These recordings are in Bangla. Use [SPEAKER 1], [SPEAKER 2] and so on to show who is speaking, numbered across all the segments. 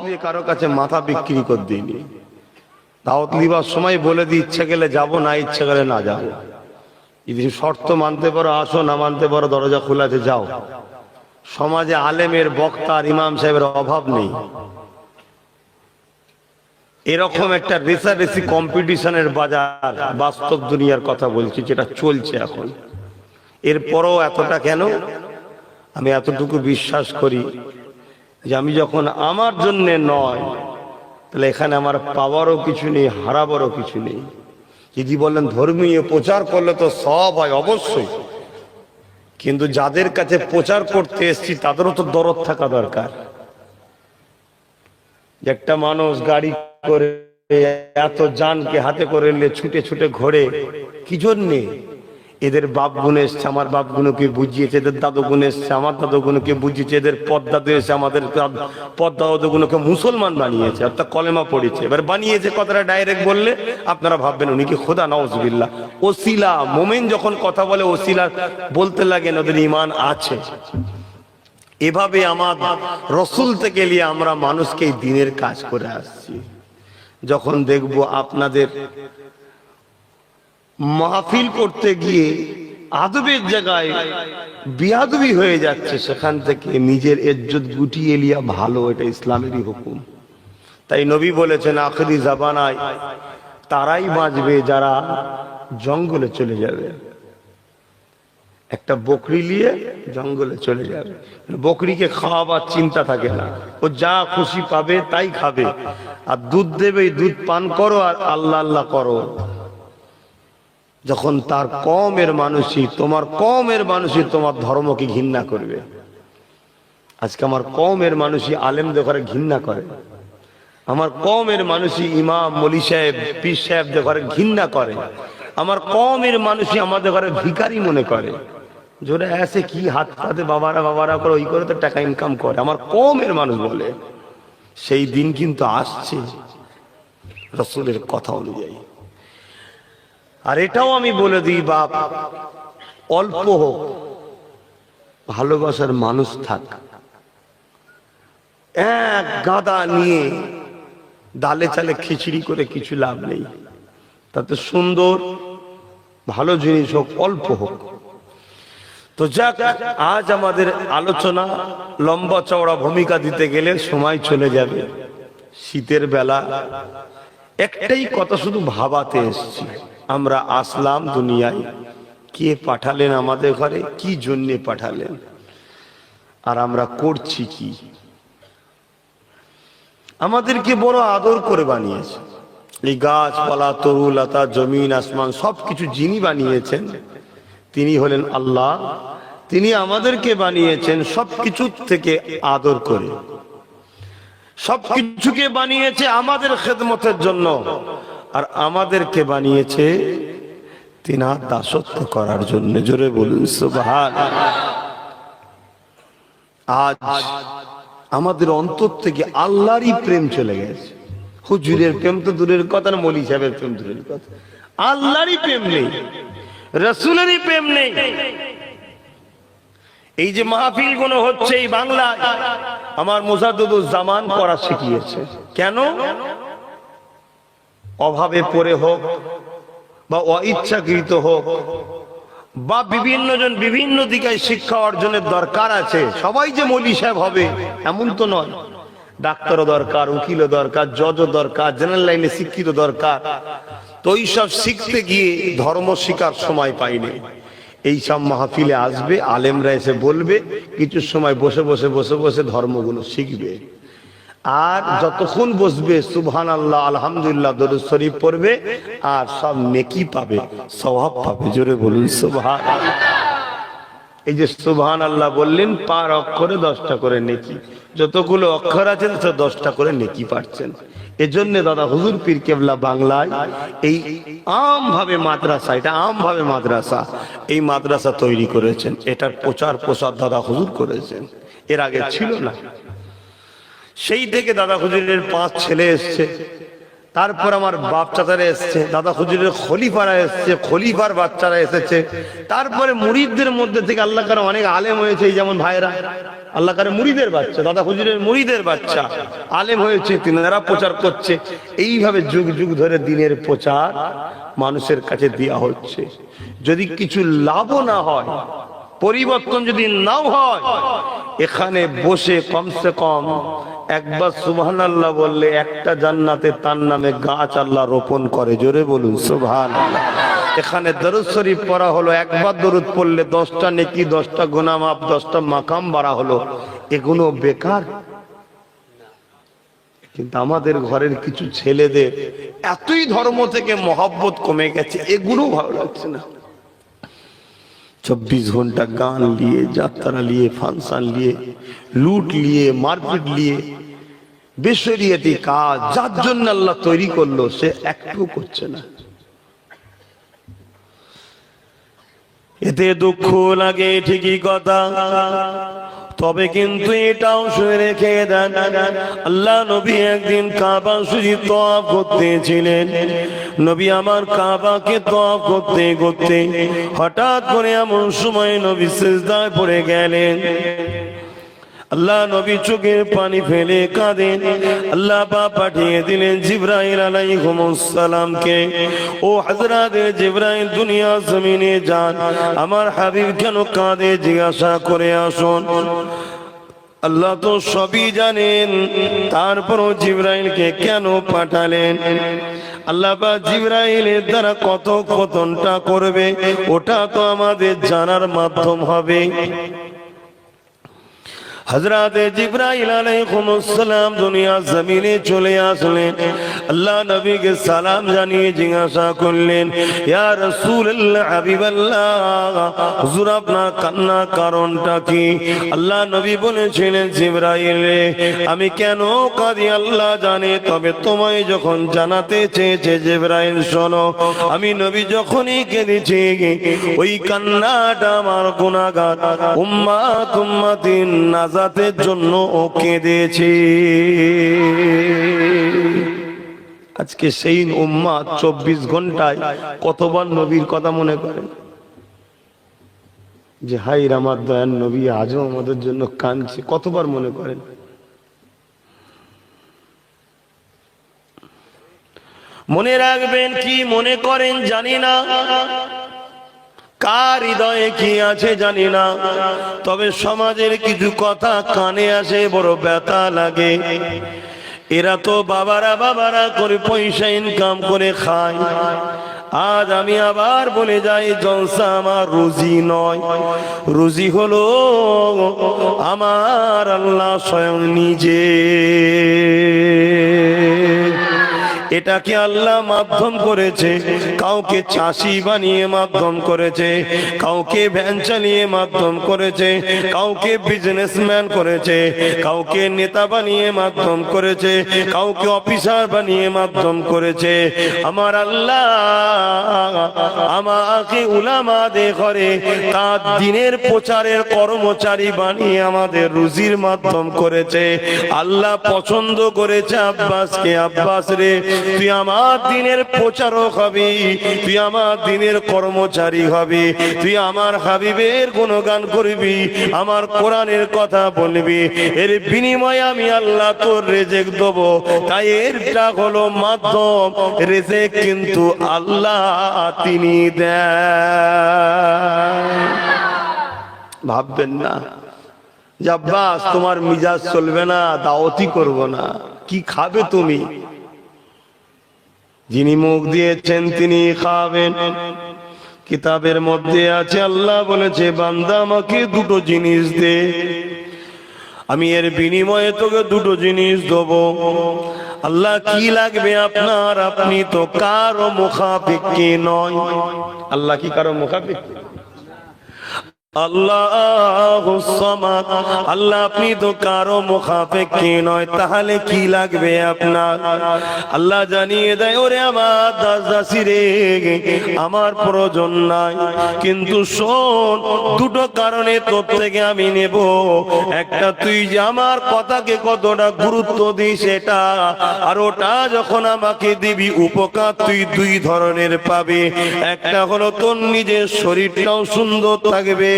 [SPEAKER 1] নিয়ে কারো কাছে মাথা বিক্রি করে দিইনি। দাওয়াত লিবার সময় বলে দিই, ইচ্ছা গেলে যাব, না ইচ্ছা গেলে না যাব। যদি শর্ত মানতে পারো আসো, না মানতে পারো দরজা খোলা আছে যাও। সমাজে আলেমের, বক্তার, ইমাম সাহেবের অভাব নেই। এরকম একটা রেসারেসি কম্পিটিশনের বাজার, বাস্তব দুনিয়ার কথা বলছি, যেটা চলছে এখন। এরপরও এতটা কেন? আমি এতটুকু বিশ্বাস করি যে আমি যখন আমার জন্যে নয়, তাহলে এখানে আমার পাওয়ারও কিছু নেই, হারাবারও কিছু নেই। যদি বলেন ধর্মীয় প্রচার করলে তো সব হয়, অবশ্যই, কিন্তু যাদের কাছে প্রচার করতে এসছি তাদেরও তো দরদ থাকা দরকার। একটা মানুষ গাড়ি করে এত জানকে হাতে করে নিয়ে ছুটে ছুটে ঘোরে কি জন্যে? এদের বাপ গুনে এসছে, আমার বাপ গুলোকে বুঝিয়েছে, এদের দাদু গুনে এসছে, আমার দাদু গুলোকে বুঝিয়েছে, এদের পদ্মাদু এসে আমাদের পদ্মাদু গুলোকে মুসলমান বানিয়েছে, অর্থাৎ কলেমা পড়েছে। এবার বানিয়েছে কথাটা ডাইরেক্ট বললে আপনারা ভাববেন উনি কি খোদা, নাউজুবিল্লাহ। ওসিলা, মোমেন যখন কথা বলে ওসিলা বলতে লাগেন, ওদের ঈমান আছে। এভাবে আমার রসুল থেকে নিয়ে আমরা মানুষকে এই দিনের কাজ করে আসছি। যখন দেখব আপনাদের মাহফিল করতে গিয়ে আদবের জায়গায় বিয়াদবি হয়ে যাচ্ছে, সেখান থেকে নিজের ইজ্জত গুটিয়ে লিয়া ভালো, এটা ইসলামেরই হুকুম। তাই নবী বলেছেন আখেরি জামানায় তারাই বাঁচবে যারা জঙ্গলে চলে যাবে। একটা বকরি নিয়ে জঙ্গলে চলে যাবে, বকরিকে খাওয়াবার চিন্তা থাকে না, ও যা খুশি পাবে তাই খাবে, আর দুধ দেবে, দুধ পান করো আর আল্লাহ আল্লাহ করো। যখন তার কমের মানুষই, তোমার কমের মানুষই তোমার ধর্মকে ঘৃণা করবে। আজকে আমার কমের মানুষই আলেমদের ঘরে ঘৃণা করে, আমার কমের মানুষই ইমাম, মলি সাহেব, পীর সাহেবদের ঘরে ঘৃণা করে, আমার কমের মানুষই আমাদের ঘরে ভিখারি মনে করে। জোরে এসে কি হাত পাতে বাবারা বাবারা করে, ওই করে তো টাকা ইনকাম করে, আমার কমের মানুষ বলে। সেই দিন কিন্তু আসছে রাসূলের কথা অনুযায়ী। আর এটাও আমি বলে দিই, বাপ অল্প হোক, ভালোবাসার মানুষ থাক। এক গাদা নিয়ে ডালে চালে খিচড়ি করে কিছু লাভ নেই। তাতে সুন্দর ভালো জিনিস হোক, অল্প হোক। তো যাক, আজ আমাদের আলোচনা লম্বা চওড়া ভূমিকা দিতে গেলে সময় চলে যাবে। শীতের বেলা একটাই কথা শুধু ভাবাতে এসছি, আমরা আসলাম দুনিয়ায়, কে পাঠালেন আমাদের ঘরে, কি জন্যে পাঠালেন, আর আমরা করছি কি। আমাদেরকে বড় আদর করে বানিয়েছে। এই গাছপালা, তরু লতা, জমিন আসমান সবকিছু যিনি বানিয়েছেন তিনি হলেন আল্লাহ। তিনি আমাদেরকে বানিয়েছেন সবকিছুর থেকে আদর করে, সবকিছুকে বানিয়েছে আমাদের খেদমতের জন্য, আর আমাদেরকে বানিয়েছে তিনার দাসত্ব করার জন্য। জোরে বলুন সুবহানাল্লাহ। আজ আমাদের অন্তর থেকে আল্লাহরই প্রেম চলে গেছে। হুজুরের প্রেম তো দূরের কথা, না মৌলী সাহেবের প্রেম দূরের কথা, আল্লাহরই প্রেম নেই, রাসূলেরই প্রেম নেই। এই যে মাহফিল গুলো হচ্ছে এই বাংলায়, আমার মুজাদ্দিদুল জামান করা শিখিয়েছে। কেন? অভাবে পড়ে হোক বা অইচ্ছাকৃত হোক, বা বিভিন্ন জন বিভিন্ন দিকে শিক্ষা অর্জনের দরকার আছে। সবাই যে মৌলী সাহেব হবে এমন তো নয়, ডাক্তারও দরকার, উকিলও দরকার, জজও দরকার, জেনারেল লাইনে শিক্ষিত দরকার। তো এইসব শিখতে গিয়ে ধর্ম শিখার সময় পাইনি। এইসব মাহফিলে আসবে, আলেমরা এসে বলবে, কিছু সময় বসে বসে বসে বসে ধর্মগুলো শিখবে। আর যতক্ষণ বসবে সুবহানাল্লাহ, আলহামদুলিল্লাহ, দরুদ শরীফ পড়বে, আর সব নেকি পাবে, সওয়াব পাবে। জোরে বলুন সুবহানাল্লাহ। এই যে সুবহানাল্লাহ বললেন, পার অক্ষরে 10টা করে নেকি, যতগুলো অক্ষর আছে 10টা করে নেকি পাচ্ছেন। এজন্য দাদা হুজুর পীর কেবলা বাংলায় এই আমভাবে মাদ্রাসা, এটা আমভাবে মাদ্রাসা, এই মাদ্রাসা তৈরি করেছেন। এটার প্রচার প্রসার দাদা হুজুর করেছেন, এর আগে ছিল না। সেই থেকে দাদা হুজুরের 5 ছেলে এসছে, তারপর আমার বাপ চাচারা এসছে, দাদা হুজুরের খলিফারা এসছে, খলিফার বাচ্চারা এসেছে, তারপরে মুরিদদের মধ্যে থেকে আল্লাহ কারে অনেক আলেম হয়েছে, এই যেমন ভাইরা আল্লাহ কারে মুরিদের বাচ্চা, দাদা হুজুরের মুরিদের বাচ্চা আলেম হয়েছে, তিনারা প্রচার করছে। এইভাবে যুগ যুগ ধরে দিনের প্রচার মানুষের কাছে দেওয়া হচ্ছে। যদি কিছু লাভও না হয়, পরিবর্তন যদি নাও হয়, এখানে বসে কমসে কম একবার সুবহানাল্লাহ বললে একটা জান্নাতে তার নামে গাছ আল্লাহ রোপণ করে। জোরে বলুন সুবহানাল্লাহ। এখানে দরুদ শরীফ পড়া হলো, একবার দরুদ পড়লে 10টা নেকি, 10টা গুনাহ মাফ, 10টা মাকাম বাড়া হলো। এগুলো বেকার? কিন্তু আমাদের ঘরের কিছু ছেলেদের এতই ধর্ম থেকে মহব্বত কমে গেছে, এগুলো ভালো লাগছে না। 24 ঘন্টা গান নিয়ে, যাত্রা নিয়ে, ফাংশন নিয়ে, লুট নিয়ে, মারপিট নিয়ে, বেশরিয়াতি কাজ, যার জন্য আল্লাহ তৈরি করলো সে একটু করছে না। এতে দুঃখ লাগে ঠিকই কথা, তবে কিন্তু এটাও শুনে রেখে দেন, আল্লাহ নবী একদিন কাবা শরীফ তওয়াফ করতেছিলেন। নবী আমার কাবাকে তওয়াফ করতে করতে হঠাৎ করে এমন সময় নবী সিজদায় পড়ে গেলেন। আল্লাহ নবী চোখের পানি ফেলে কাঁদেন। আল্লাহ পাক পাঠিয়ে দিলেন জিবরাইল আলাইহিস সালামকে, ও হযরত জিবরাইল দুনিয়া জমিনে যান, আমার হাবিব কেন কাঁদে জিজ্ঞাসা করে আসুন। আল্লাহ তো সবই জানেন, তারপরও জিবরাইলকে কেন পাঠালেন? আল্লাহ পাক জিবরাইলের দ্বারা কত কতনটা করবে ওটা তো আমাদের জানার মাধ্যম হবে। হযরত জিবরাইল আলাইহিস সালাম দুনিয়া জমিনে চলে আসলেন। আল্লাহ নবীকে সালাম জানিয়ে জিজ্ঞাসা করলেন, ইয়া রাসূলুল্লাহ, হাবিবাল্লাহ, হুজুর আপনার কান্নার কারণটা কি? আল্লাহ নবী বলেছিলেন, জিবরাইল আমি কেন কাঁদি আল্লাহ জানে, তবে তোমায় যখন জানাতে চেয়েছে জিবরাইল শোনো, আমি নবী যখনই কেঁদেছি ওই কান্নাটা আমার গুনাহগার উম্মাত উম্মাতিন নাজাতের জন্য ও কেঁদেছি। আজকে সেই উম্মাত 24 ঘন্টায় কতবার নবীর কথা মনে করেন যে হাই আমার দয়ার নবী আজও আমাদের জন্য কাঁদছে, কতবার মনে করেন? মনে রাখবেন, কি মনে করেন জানি না, কার হৃদয়ে কি আছে জানি না, তবে সমাজের কিছু কথা কানে আসে, বড় ব্যথা লাগে। এরা তো বাবারা করে পয়সা ইনকাম করে খায়। আজ আমি আবার বলে যাই, জলসা আমার রুজি নয়, রুজি হলো আমার আল্লাহ স্বয়ং নিজে। এটাকে আল্লাহ মাধ্যম করেছে, কাউকে চাষি বানিয়ে মাধ্যম করেছে, কাউকে ভ্যান চালিয়ে মাধ্যম করেছে, কাউকে বিজনেসম্যান করেছে, কাউকে নেতা বানিয়ে মাধ্যম করেছে, কাউকে অফিসার বানিয়ে মাধ্যম করেছে। আমার আল্লাহ আমাকে উলামাদে করে তার দিনের প্রচারের কর্মচারী বানিয়ে আমাদের রুজির মাধ্যম করেছে। আল্লাহ পছন্দ করেছে আব্বাসকে, আব্বাস রে তুই আমার দিনের প্রচারক হবি, তুই আমার দিনের কর্মচারী হবি, তুই আমার হাবিবের গুণগান করবি, আমার কোরআনের কথা বলবি, এর বিনিময়ে আমি আল্লাহ তোর রেজেক দেব। তাই এরটা হলো মাধ্যম, রেজেক কিন্তু আল্লাহ তিনি দেন। ভাববেন না যে আব্বাস তোমার মিজাজ চলবে না, দাওয়াতি করব না, কি খাবে তুমি? যিনি মুখ দিয়েছেন তিনি খাবেন। কিতাবের মধ্যে আছে, আল্লাহ বলেছে বান্দা আমাকে দুটো জিনিস দে, আমি এর বিনিময়ে তোকে দুটো জিনিস দেবো। আল্লাহ কি লাগবে আপনার? আপনি তো কারো মুখাপেক্ষী নয়। আল্লাহ কি কারো মুখাপেক্ষী? আল্লাহুস সামাদ, আল্লাহ আপনি তো কারো মুখাপেক্ষী নয়, তাহলে কি লাগবে আপনার? আল্লাহ জানিয়ে দেয়, ওরে আমার দাস দাসী রে, আমার প্রয়োজন নাই, কিন্তু শোন, দুটো কারণে তোর থেকে আমি নেব। একটা, তুই যে আমার কথাকে কতটা গুরুত্ব দিস এটা, আর ওটা যখন আমাকে দিবি উপকার তুই দুই ধরনের পাবে। একটা হলো তোর নিজের শরীরটাও সুন্দর থাকবে,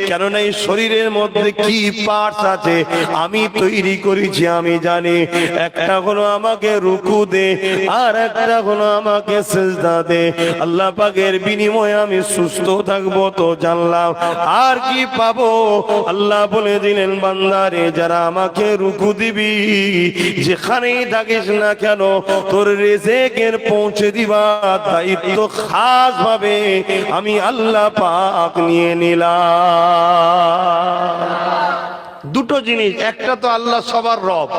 [SPEAKER 1] কেননা এই শরীরের মধ্যে কি পার্টস আছে আমি তৈরি করেছি আমি জানি। একটা হলো আমাকে রুকু দে, আর একটা হলো আমাকে সিজদা দে। আল্লাহ পাকের বিনিময়ে আমি সুস্থ থাকবো তো জানলাম, আর কি পাবো? আল্লাহ বলে দিলেন, বান্দারে যারা আমাকে রুকু দিবি, যেখানেই থাকিস না কেন তোর রিজিকের পৌঁছে দিবা দায়িত্ব খাস ভাবে আমি আল্লাহ পাক নিয়ে নিলাম। দুটো জিনিস, একটা তো আল্লাহ সবার রব,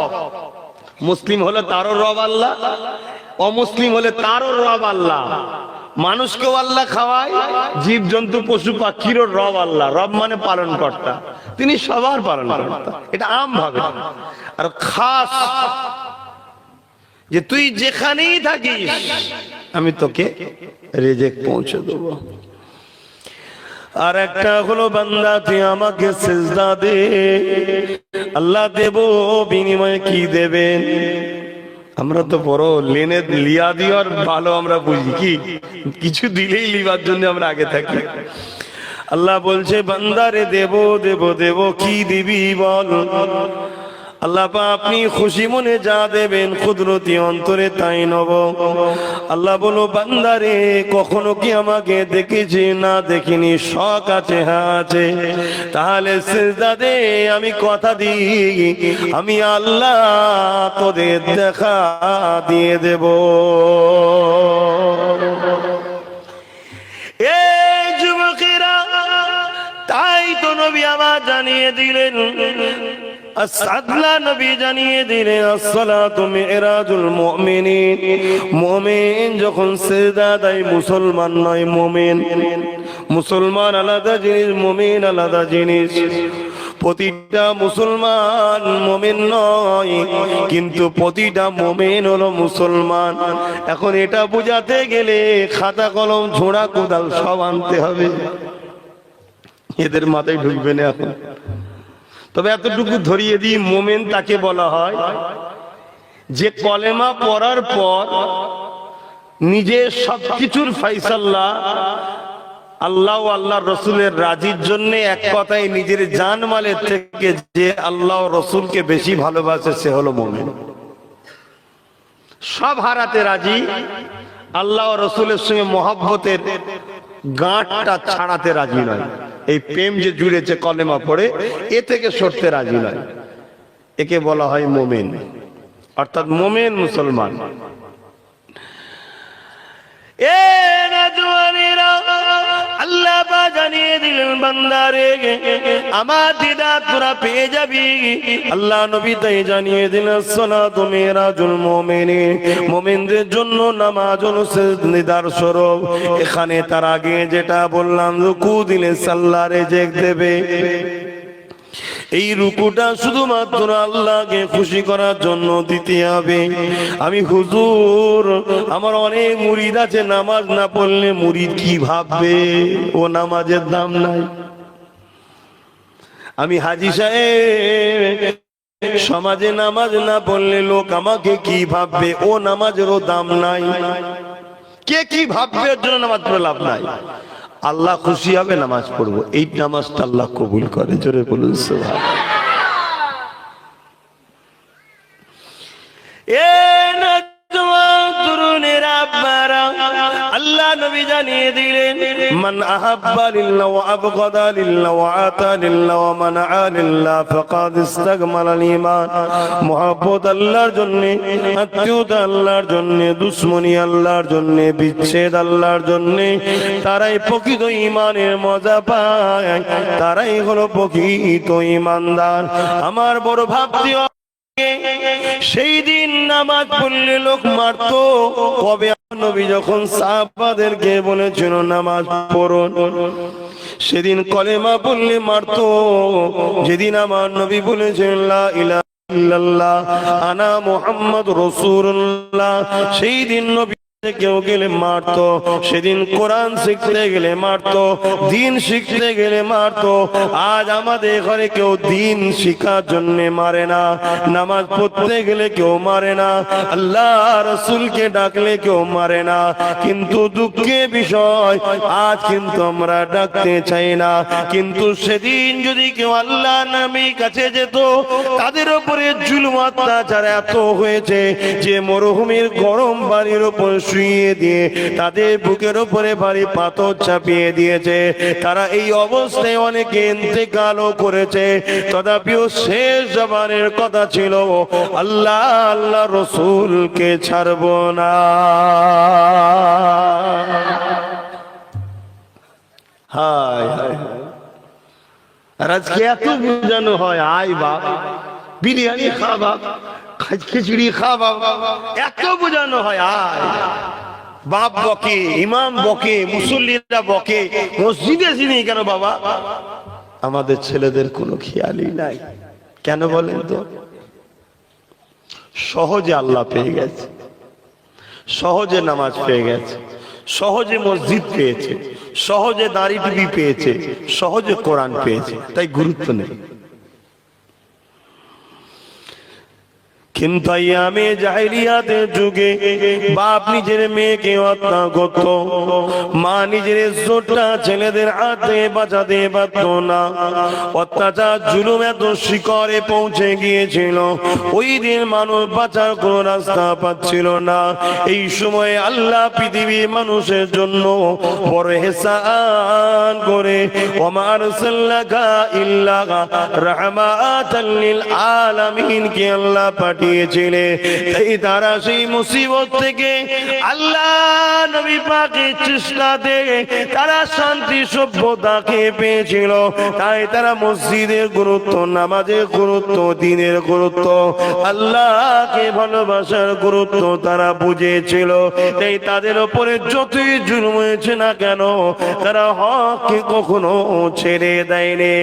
[SPEAKER 1] মুসলিম হলে তারও রব আল্লাহ, অমুসলিম হলে তারও রব আল্লাহ। মানুষকেও আল্লাহ খাওয়ায়, জীব জন্তু পশু পাখিরও রব আল্লাহ। রব মানে পালন কর্তা, তিনি সবার পালন কর্তা, এটা আম ভাবে। আর খাস যে তুই যেখানেই থাকিস আমি তোকে রিজিক পৌঁছে দেবো। আর একটা হলো, বান্দা তুই আমাকে সিজদা দে, আল্লাহ দেব, বিনিময়ে কি দেবেন? আমরা তো বড় লেনে লিয়া দিওয়ার ভালো আমরা বুঝি, কি কিছু দিলেই লিবার জন্য আমরা আগে থাকি। আল্লাহ বলছে, বান্দারে দেব দেব দেব, কি দিবি বল? আল্লাহ পাক আপনি খুশি মনে যা দেবেন কুদরতি অন্তরে তাই নেব। আল্লাহ বলো, বান্দারে কখনো কি আমাকে দেখেছি? না দেখিনি। শখ আছে? হ্যাঁ আছে। তাহলে সিজদা দে, আমি কথা দিই আমি আল্লাহ তোদের দেখা দিয়ে দেব। এই যুবকেরা, তাই তো নবী আমার জানিয়ে দিলেন, আল্লাহ নবী জানিয়ে দিলেন, আসসালাতু মিরাজুল মুমিনিন। মুমিন যখন সিজদা দেয় মুসলমান নয়, মুমিন। মুসলমান আলাদা জিনিস, মুমিন আলাদা জিনিস। প্রতিটা মুসলমান মুমিন নয়, কিন্তু প্রতিটা মুমিন হলো মুসলমান। এখন এটা বোঝাতে গেলে খাতা কলম ঝোড়া কোদাল সব আনতে হবে, এদের মাথায় ঢুকবে না এখন। তবে এতটুকু ধরিয়ে দিই, মুমিন তাকে বলা হয় যে কলেমা পড়ার পর নিজের সবকিছুর ফয়সালা আল্লাহ ও আল্লাহর রসুলের রাজির জন্য, এক কথায় নিজের জান মালের থেকে যে আল্লাহ ও রসুলকে বেশি ভালোবাসে সে হলো মুমিন। সব হারাতে রাজি, আল্লাহ ও রসুলের সঙ্গে মহব্বতের গাঁটটা ছাড়াতে রাজি নয়। এই প্রেম যে জুড়েছে কলেমা পড়ে, এ থেকে সরতে রাজি নয়। একে বলা হয় মুমিন, অর্থাৎ মুমিন মুসলমান। আল্লাহ পাক জানিয়ে দিলেন, বান্দারে আমার দিদা তোরা পেয়ে যাবি। আল্লাহ নবী তাই জানিয়ে দিলেন, আসসালাতু মিরাজুল মুমিনিন। মুমিনদের জন্য নামাজ হলো নিদার স্বরূপ। এখানে তার আগে যেটা বললাম, রুকু দিলে আল্লাহ রিজিক দেবে। এই রুকুটা শুধুমাত্র আল্লাহকে খুশি করার জন্য দিতে হবে। আমি হুজুর, আমার অনেক মুরিদ আছে, নামাজ না পড়লে মুরিদ কি ভাববে? ও নামাজের দাম নাই। আমি হাজী সাহেব, সমাজে নামাজ না পড়লে লোক আমাকে কি ভাববে? ও নামাজেরও দাম নাই। কে কি ভাববে এর জন্য নামাজ পড়ে লাভ নাই। আল্লাহ খুশি হবে নামাজ পড়বো, এই নামাজটা আল্লাহ কবুল করে। জোরে বলুন সুবহানাল্লাহ। আল্লাহ নবী জানিয়ে দিলেন, মান আহাব্বা লিল্লাহ ওয়া আবগাদা লিল্লাহ ওয়া আতা লিল্লাহ ওয়া মানাআ লিল্লাহ ফাকাদ ইসতাকমালাল ঈমান। মুহাব্বত আল্লাহর জন্য, আত্মীয়তা আল্লাহর জন্য, দুশমনি আল্লাহর জন্য, বিচ্ছেদ আল্লাহর জন্য, তারাই প্রকৃত ঈমানের মজা পায়, তারাই হলো প্রকৃত ঈমানদার। আমার বড় ভাবতে সেই দিন নামাজ পড়লে লোক মারতো, কবে নবী যখন সাহাবাদেরকে বলেছিল নামাজ পড়ুন, সেদিন কলেমা পড়লে মারতো। যেদিন আমার নবী বলেছেন লা ইলাহা ইল্লাল্লাহ আনা মুহাম্মাদুর রাসূলুল্লাহ, সেই দিন নবী কেউ গেলে মারতো। সেদিন কোরআন শিখতে গেলে মারতো, দিন শিখতে গেলে মারতো। আজ আমাদের ঘরে কেউ দিন শিখার জন্য মারে না, নামাজ পড়তে গেলে কেউ মারে না, আল্লাহ রাসূলকে ডাকলে কেউ মারে না। কিন্তু দুঃখের বিষয় আজ কিন্তু আমরা ডাকতে চাই না। কিন্তু সেদিন যদি কেউ আল্লাহ নবীর কাছে যেত, তাদের উপরে জুলুম অত্যাচার এত হয়েছে যে মরুভূমির গরম বাড়ির উপর শুইয়ে দিয়ে তাদের বুকের উপরে ভারী পাথর চাপিয়ে দিয়েছে। তারা এই অবস্থায় অনেকে ইন্তেকালও করেছে। তথাপিও শেষ জবানের কথা ছিল আল্লাহ আল্লাহ রসুলকে ছাড়ব না। হায় হায়, আর আজকে এত বোঝানো হয় আয় বাপ বিরিয়ানি খা বাপ, খিচুড়ি খা বাপ, এত বোঝানো হয় আয়। বাপ বকে, ইমাম বকে, মুসল্লিরা বকে, মসজিদে চিনি কেন বাবা? আমাদের ছেলেদের কোনো খেয়ালই নাই। কেন বলেন তো? সহজে আল্লাহ পেয়ে গেছে, সহজে নামাজ পেয়ে গেছে, সহজে মসজিদ পেয়েছে, সহজে দাড়ি টুপি পেয়েছে, সহজে কোরআন পেয়েছে, তাই গুরুত্ব নেই। কিন্তু আমি জাহেলিয়াতের যুগে বাপ নিজের মেয়েকে হত্যা করত, মা নিজের ইজ্জতটা ছেলেদের হাতে বাঁচাতে পারত না। অত্যাচার জুলুম এত শিখরে পৌঁছে গিয়েছিল, ওই দিন মানুষ বাঁচার কোনো রাস্তা পাচ্ছিল না। এই সময় আল্লাহ পৃথিবীর মানুষের জন্য বড় ইহসান করে ওমা আরসালনাকা ইল্লা রাহমাতাল লিল আলামিন কে আল্লাহ পাঠিয়েছিলেন। এই তারা সেই মুসিবত থেকে আল্লাহ নবী পাকের চেষ্টাতে তারা শান্তি সভ্যতাকে পেয়েছিল। তাই তারা মসজিদের গুরুত্ব, নামাজের গুরুত্ব, দ্বীনের গুরুত্ব, আল্লাহকে ভালোবাসার গুরুত্ব তারা বুঝেছিল। তাই তাদের উপরে যতই জুলুম হয়েছে না কেন, তারা হককে কখনো ছেড়ে দেয়নি।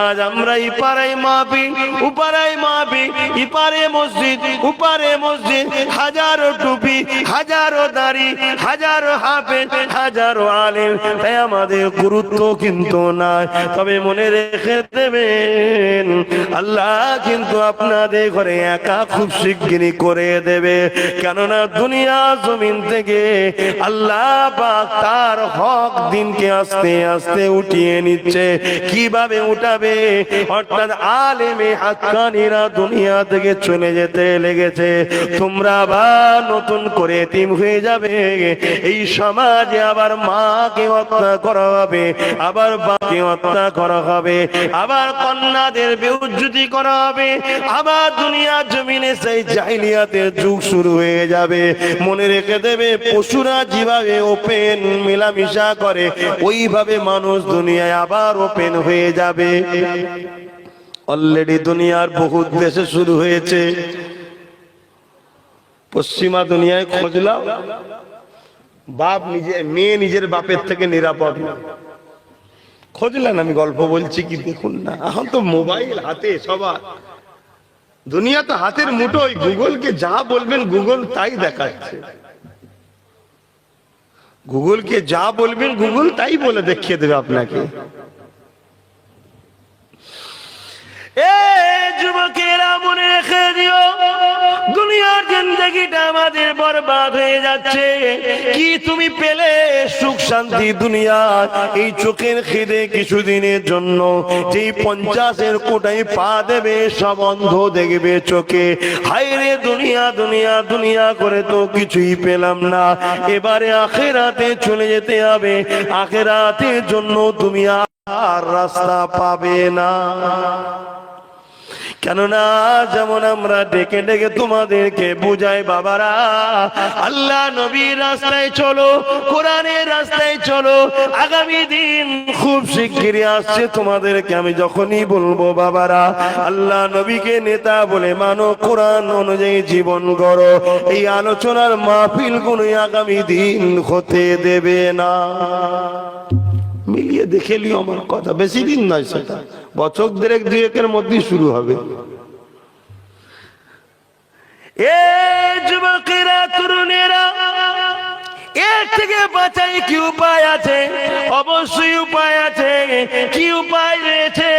[SPEAKER 1] আজ আমরা ইপারায় মাহফিল, উপারায় মাহফিল, ইপারে মসজিদ, উপারে মসজিদ, হাজারো টুপি, হাজারো দাড়ি, হাজারো হাফেজ, হাজারো আলেম, তাই আমাদের গুরুত্ব কিন্তু নাই। তবে মনে রেখে দেবেন আল্লাহ কিন্তু আপনাদের ঘরে একা খুব শিগগিরই করে দেবে। কেননা দুনিয়া জমিন থেকে আল্লাহ পাক তার হক দিনকে আস্তে আস্তে উঠিয়ে নিচ্ছে। কিভাবে উঠাবে? অর্থাৎ আলেমে হাক্কানীরা দুনিয়া থেকে চলে যেতে লেগেছে। তোমরা আবার নতুন করে এতিম হয়ে যাবে। এই সমাজে আবার মাকে হত্যা করা হবে, আবার বাবাকে হত্যা করা হবে, আবার কন্যাদের বেউজ্জতি করা হবে, আবার দুনিয়া জমিনে সেই জাহিলিয়াতের যুগ শুরু হয়ে যাবে। মনে রেখে দেবে, পশুরা যেভাবে ওপেন মেলামেশা করে ওইভাবে মানুষ দুনিয়ায় আবার ওপেন হয়ে যাবে। অলরেডি দুনিয়ার বহুত দেশে শুরু হয়েছে। পশ্চিমা দুনিয়ায় খোঁজলাম, বাপ নিজে, মেয়ে নিজের বাপের থেকে নিরাপদ না। খোঁজলেন, আমি গল্প বলছি কি দেখুন না, এখন তো মোবাইল হাতে সবার, দুনিয়া তো হাতের মুঠোয়। গুগলকে যা বলবেন গুগল তাই দেখাচ্ছে, গুগলকে যা বলবেন গুগল তাই বলে দেখিয়ে দেবে আপনাকে। যুবকেরা মনে রেখে দিও, দুনিয়ার জিন্দেগিটা আমাদের বরবাদ হয়ে যাচ্ছে। কি তুমি পেলে সুখ শান্তি দুনিয়া? এই চোখের খিদে কিছুদিনের জন্য, যেই 50-এর কোটায় পা দেবে সব অন্ধ দেখবে চোখে। হায় রে দুনিয়া দুনিয়া দুনিয়া করে তো কিছুই পেলাম না, এবারে আখেরাতে চলে যেতে হবে। আখেরাতের জন্য তুমি আর রাস্তা পাবে না। কেননা যেমন আমরা ডেকে ডেকে তোমাদেরকে বুঝাই বাবারা, আল্লাহ নবীর রাস্তায় চলো, কোরআনের রাস্তায় চলো, আগামী দিন খুব শিগগিরই আসছে। তোমাদেরকে আমি যখনই বলবো বাবারা আল্লাহ নবীকে নেতা বলে মানো, কোরআন অনুযায়ী জীবন গড়ো, এই আলোচনার মাহফিল গুলো আগামী দিন হতে দেবে না। মিলিয়ে দেখে লিও আমার কথা, বেশি দিন নয়, সেটা বছর দেড়েক দুয়েকের মধ্যেই শুরু হবে। এ যুবকেরা, তরুণেরা, এর থেকে বাঁচাই কি উপায় আছে? অবশ্যই উপায় আছে। কি উপায় রয়েছে?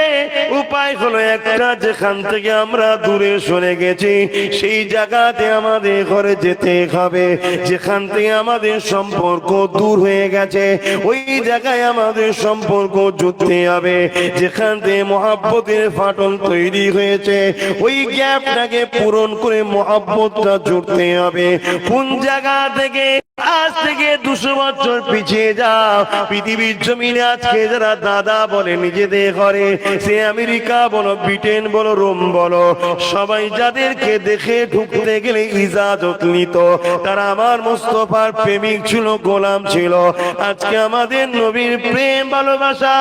[SPEAKER 1] উপায় হলো একটা, যেখান থেকে আমরা দূরে সরে গেছি সেই জায়গাতে আমাদের ঘরে যেতে হবে। যেখান থেকে আমাদের সম্পর্ক দূর হয়ে গেছে ওই জায়গায় আমাদের সম্পর্ক জুড়তে হবে। যেখান থেকে মহাব্বতের ফাটল তৈরি হয়েছে ওই গ্যাপটাকে পূরণ করে মহাব্বতটা জুড়তে হবে। কোন জায়গা থেকে? আজ থেকে 200 বছর পিছিয়ে যাও, পৃথিবীর জমিনে আজকে যারা দাদা বলে নিজেদের ঘরে, সে আমেরিকা বলো, ব্রিটেন বলো, রোম বলো, সবাই যাদেরকে দেখে ঢুকতে গেলে ইজাজত নিত, তারা আমার মুস্তাফার প্রেমিক ছিল, গোলাম ছিল। আজকে আমাদের নবীর প্রেম ভালোবাসা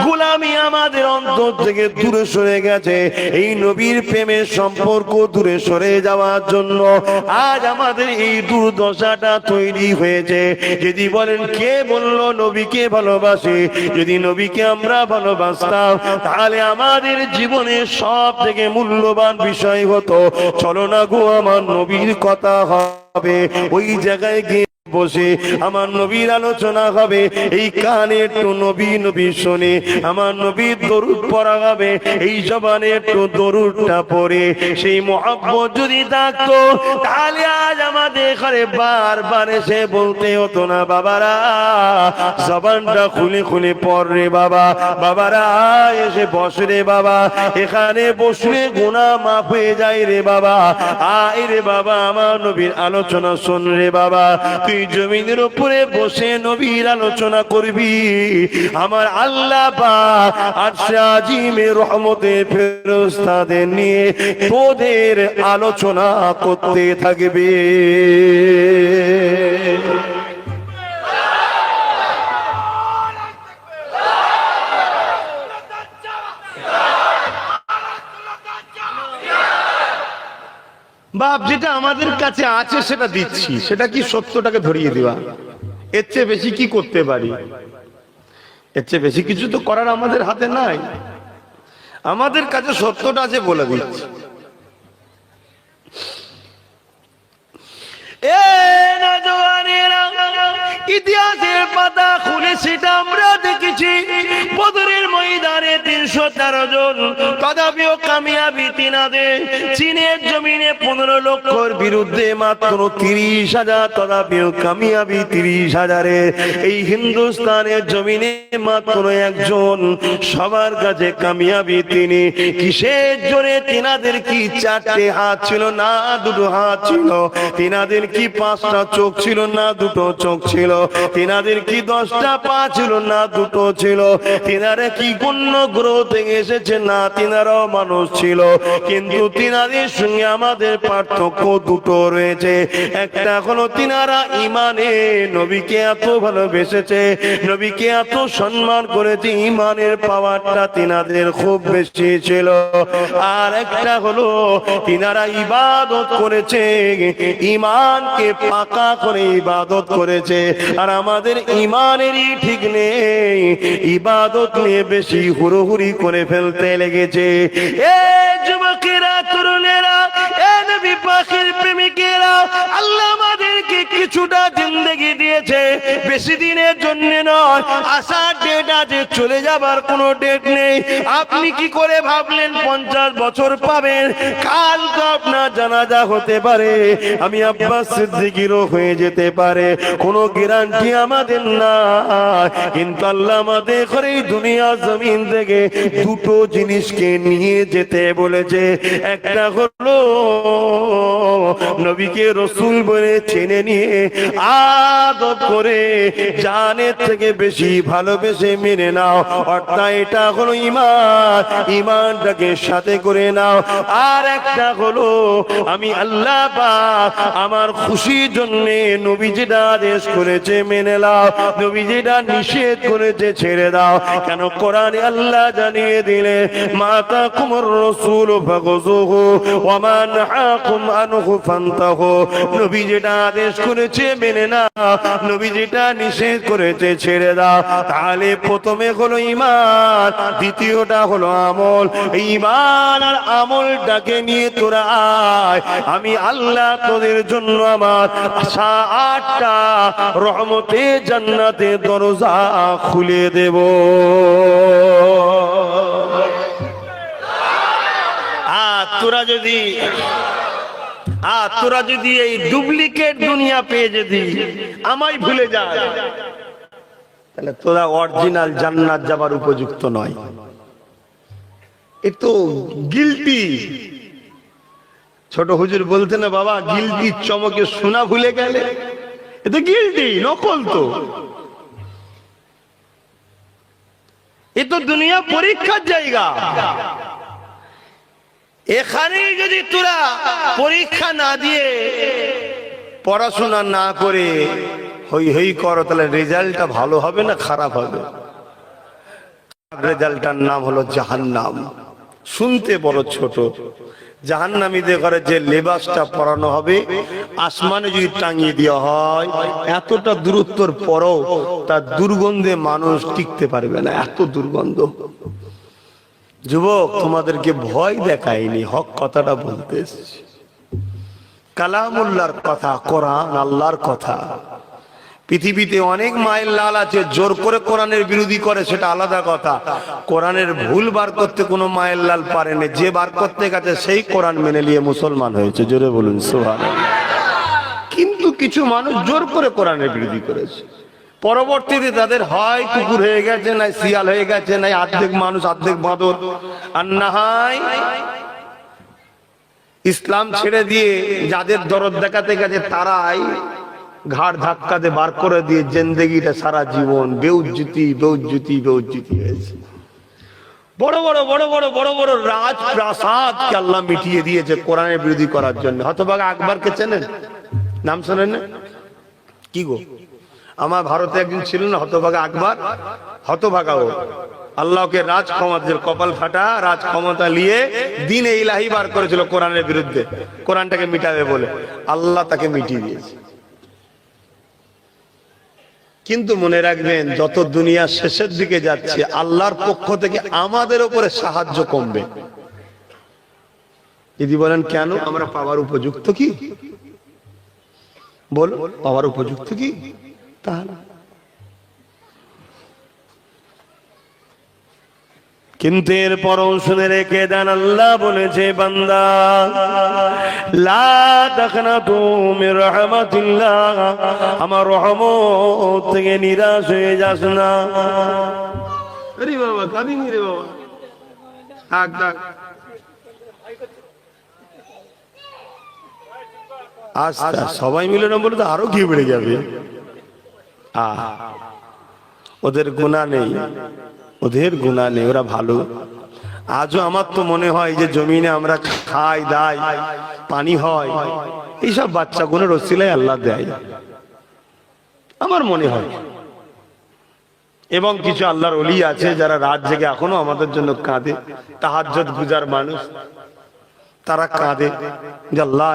[SPEAKER 1] গোলামি আমাদের অন্তর থেকে দূরে সরে গেছে। এই নবীর প্রেমের সম্পর্ক দূরে সরে যাওয়ার জন্য আজ আমাদের এই দুর্দশাটা তৈরি হয়েছে। যদি বলেন কে বললো নবীকে ভালোবাসে? যদি নবীকে আমরা ভালোবাসতাম তাহলে আমাদের জীবনের সব থেকে মূল্যবান বিষয় হতো, চলো না গো আমার নবীর কথা হবে, ওই জায়গায় গিয়ে বসে আমার নবীর আলোচনা হবে, এই কানে একটু নবী নবী শোনে, আমার নবীর দরুদ পড়া হবে, এই জবানে একটু দরুদটা পড়ে সেই মহব্বত যদি থাকতো তাহলে আজ আমাদের ঘরে বারবার এসে বলতে হতো না বাবারা জবানটা খুলে খুলে পড় রে বাবা, বাবারা এসে বস রে বাবা, এখানে বসলে গুনাহ মাফ হয়ে যায় রে বাবা, আয় রে বাবা আমার নবীর আলোচনা শোন রে বাবা। তুই জমিনের উপরে বসে নবীর আলোচনা করবি, আমার আল্লাহ পাক আরশে আজিমে রহমতে ফেরেশতাদের নিয়ে তোদের আলোচনা করতে থাকবে। বাপ যেটা আমাদের কাছে আছে সেটা দিচ্ছি, সেটা কি সত্যটাকে ধরিয়ে দেওয়া, এর চেয়ে বেশি কি করতে পারি? এর চেয়ে বেশি কিছু তো করার আমাদের হাতে নাই। আমাদের কাছে সত্যটা আছে বলে দিচ্ছি। ইতিহাসের পাতা খুলে সেটা আমরা দেখেছি, বদরের ময়দানে 313 জন, তথাপিও কামিয়াবি তিনাদের। চীনের জমিনে 15 লক্ষর বিরুদ্ধে মাত্র 30,000, তথাপিও কামিয়াবি 30,000। এই হিন্দুস্তানের জমিনে মাত্র একজন, সবার কাছে কামিয়াবি তিনি। কিসের জোরে? তিনাদের কি 4টে হাত ছিল না 2টো হাত ছিল? তিনাদের কি 5টা চোখ ছিল না 2টো চোখ ছিল? তিনাদের কি 10টা পা ছিল না 2টো ছিল? তিনারা কি গণ্য গ্রহ থেকে এসেছে না তিনারাও মানুষ ছিল? কিন্তু তিনাদের সঙ্গে আমাদের পার্থক্য দুটো রয়েছে। একটা হলো তিনারা ইমানে নবীকে এত ভালোবেসেছে, নবীকে এত সম্মান করেছে, ইমানের পাওয়ারটা তিনাদের খুব বেশি ছিল। আর একটা হলো তিনারা ইবাদত করেছে, ইমানকে পাকা করে ইবাদত করেছে। আর আমাদের ইমানেরই ঠিক নেই, ইবাদত নিয়ে বেশি হুড়োহুড়ি করে ফেলতে লেগেছে। এ যুবকেরা, তরুণেরা, এ নবী পাকের প্রেমিকেরা, আল্লাহ আমাদেরকে কিছুটা জিন্দেগি দিয়েছে, বেশি দিনের জন্য নয়। আসার ডেট আছে, চলে যাবার কোনো ডেট নেই। আপনি কি করে ভাবলেন 50 বছর পাবেন? কাল তো আপনার জানাজা হতে পারে, আমি আব্বাস সিদ্দিকীরও হয়ে যেতে পারে, কোনো গ্যারান্টি আমাদের না। কিন্তু আল্লাহ আমাদের করে দুনিয়া জমিন থেকে দুটো জিনিসকে নিয়ে যেতে বলেছে। একটা হলো নবীকে রসুল বলে চেনে নিয়ে আদব করে জানের থেকে বেশি ভালোবেসে মেনে নাও, অর্থাৎ এটা হলো ঈমান, ঈমানটাকে সাথে করে নাও। আর একটা হলো আমি আল্লাহ পাক আমার খুশির জন্য নবী যেটা আদেশ করেছে মেনে নাও, নবী যেটা নিষেধ করেছে ছেড়ে দাও। কেন কোরআনে আল্লাহ জানিয়ে দিলে মাতাকুমুর রাসূল ফাগুযুহু ওয়া মা নাহাকুম আনহু ফান্তাহু, নবী যেটা আদেশ করেছে মেনে নাও, নবী যেটা নিষেধ করেছে ছেড়ে দাও। তাহলে প্রথমে হলো ঈমান, দ্বিতীয়টা হলো আমল। ঈমান আর আমলটাকে নিয়ে তোরা আয়, আমি আল্লাহ তোদের জন্য আমার 8টা রহমতে জান্নাতে দরজা খুলে দেব। তোরা যদি এই ডুপ্লিকেট দুনিয়া পেয়ে যদি আমায় ভুলে যায়, তাহলে তোরা অরিজিনাল জান্নাত যাবার উপযুক্ত নয়। এ তো গিলটি। ছোট হুজুর বলতে না বাবা, গিলটি চমকে সোনা ভুলে গেলে, এ তো গিলটি, নকল। তো এ তো দুনিয়া পরীক্ষার জায়গা। এখানেই যদি তোরা পরীক্ষা না দিয়ে পড়াশোনা না করে হই হই করো, তাহলে রেজাল্টটা ভালো হবে না খারাপ হবে? রেজাল্টটার নাম হলো জাহান্নাম। শুনতে বড় ছোট, জাহান্নামীদের ঘরে যে লেবাসটা পরানো হবে আসমানে যদি টাঙিয়ে দেওয়া হয়, এতটা দূরত্বর পরও তার দুর্গন্ধে মানুষ টিকতে পারবে না, এত দুর্গন্ধ। যুবক, তোমাদেরকে ভয় দেখায়নি, হক কথাটা বলতে এসেছি। কালামুল্লাহর কথা, কোরআন আল্লাহর কথা। পৃথিবীতে অনেক মায়ের লাল আছে, জোর করে কোরআনের বিরোধী করে, সেটা আলাদা কথা। কোরআনের ভুল বার করতে কোনো মায়ের লাল পারেনি, যে বার করতে গেছে সেই কোরআন মেনে নিয়ে মুসলমান হয়েছে। জোরে বলুন সুবহানাল্লাহ। কিন্তু কিছু মানুষ জোর করে কোরআনের বিরোধী করেছে, পরবর্তীতে তাদের হয় কুকুর হয়ে গেছে, নাই শিয়াল হয়ে গেছে, নাই অর্ধেক মানুষ অর্ধেক বাঁদর, আর না হয় ইসলাম ছেড়ে দিয়ে যাদের দরদ দেখাতে গেছে তারাই ঘাড় ধাক্কাতে বার করে দিয়ে জিন্দেগিটা সারা জীবন বেউজ্জতি বেউজ্জতি বেউজ্জতি হয়েছে। বড় বড় বড় বড় বড় বড় রাজপ্রাসাদকে আল্লাহ মিটিয়ে দিয়েছে কোরআনের বিরোধী করার জন্য। হতভাগা আকবরকে চেনেন? নাম শোনেন না? কি গো, আমার ভারতে একজন ছিল না হতভাগা আকবর? হতভাগা ও আল্লাহকে রাজ ক্ষমতার কপাল ফাটা রাজ ক্ষমতা নিয়ে দিন ইলাহি বার করেছিল কোরআনের বিরুদ্ধে, কোরআনটাকে মিটাবে বলে। আল্লাহ তাকে মিটিয়ে দিয়েছে। কিন্তু মনে রাখবেন, যত দুনিয়া শেষের দিকে যাচ্ছে আল্লাহর পক্ষ থেকে আমাদের উপরে সাহায্য কমবে। যদি বলেন কেন, আমরা পাওয়ার উপযুক্ত কি? বল, পাওয়ার উপযুক্ত কি? তাহলে কিন্তু এরপরও শুনে রেখে দেন, আল্লাহ বলেছে বান্দা লা তাকনাতু মির রাহমাতিল্লাহ, আমার রহমত থেকে নিরাশ হয়ে যাস না। আরে বাবা কাঁদিনি রে বাবা, আচ্ছা সবাই মিলে না বলে তো আরো কি বেড়ে যাবে। ওদের গুনাহ নেই, ওদের গুনাহ নেই, ওরা ভালো। আজও আমার তো মনে হয় যে জমিনে আমরা খাই দাই পানি হয়, এইসব বাচ্চা গুনের ওসিলায় আল্লাহ দেয়, আমার মনে হয়। এবং কিছু আল্লাহর ওলি আছে যারা রাত জেগে এখনো আমাদের জন্য কাঁদে, তাহাজ্জুদ গুজার মানুষ, তারা কাঁদে যে আল্লাহ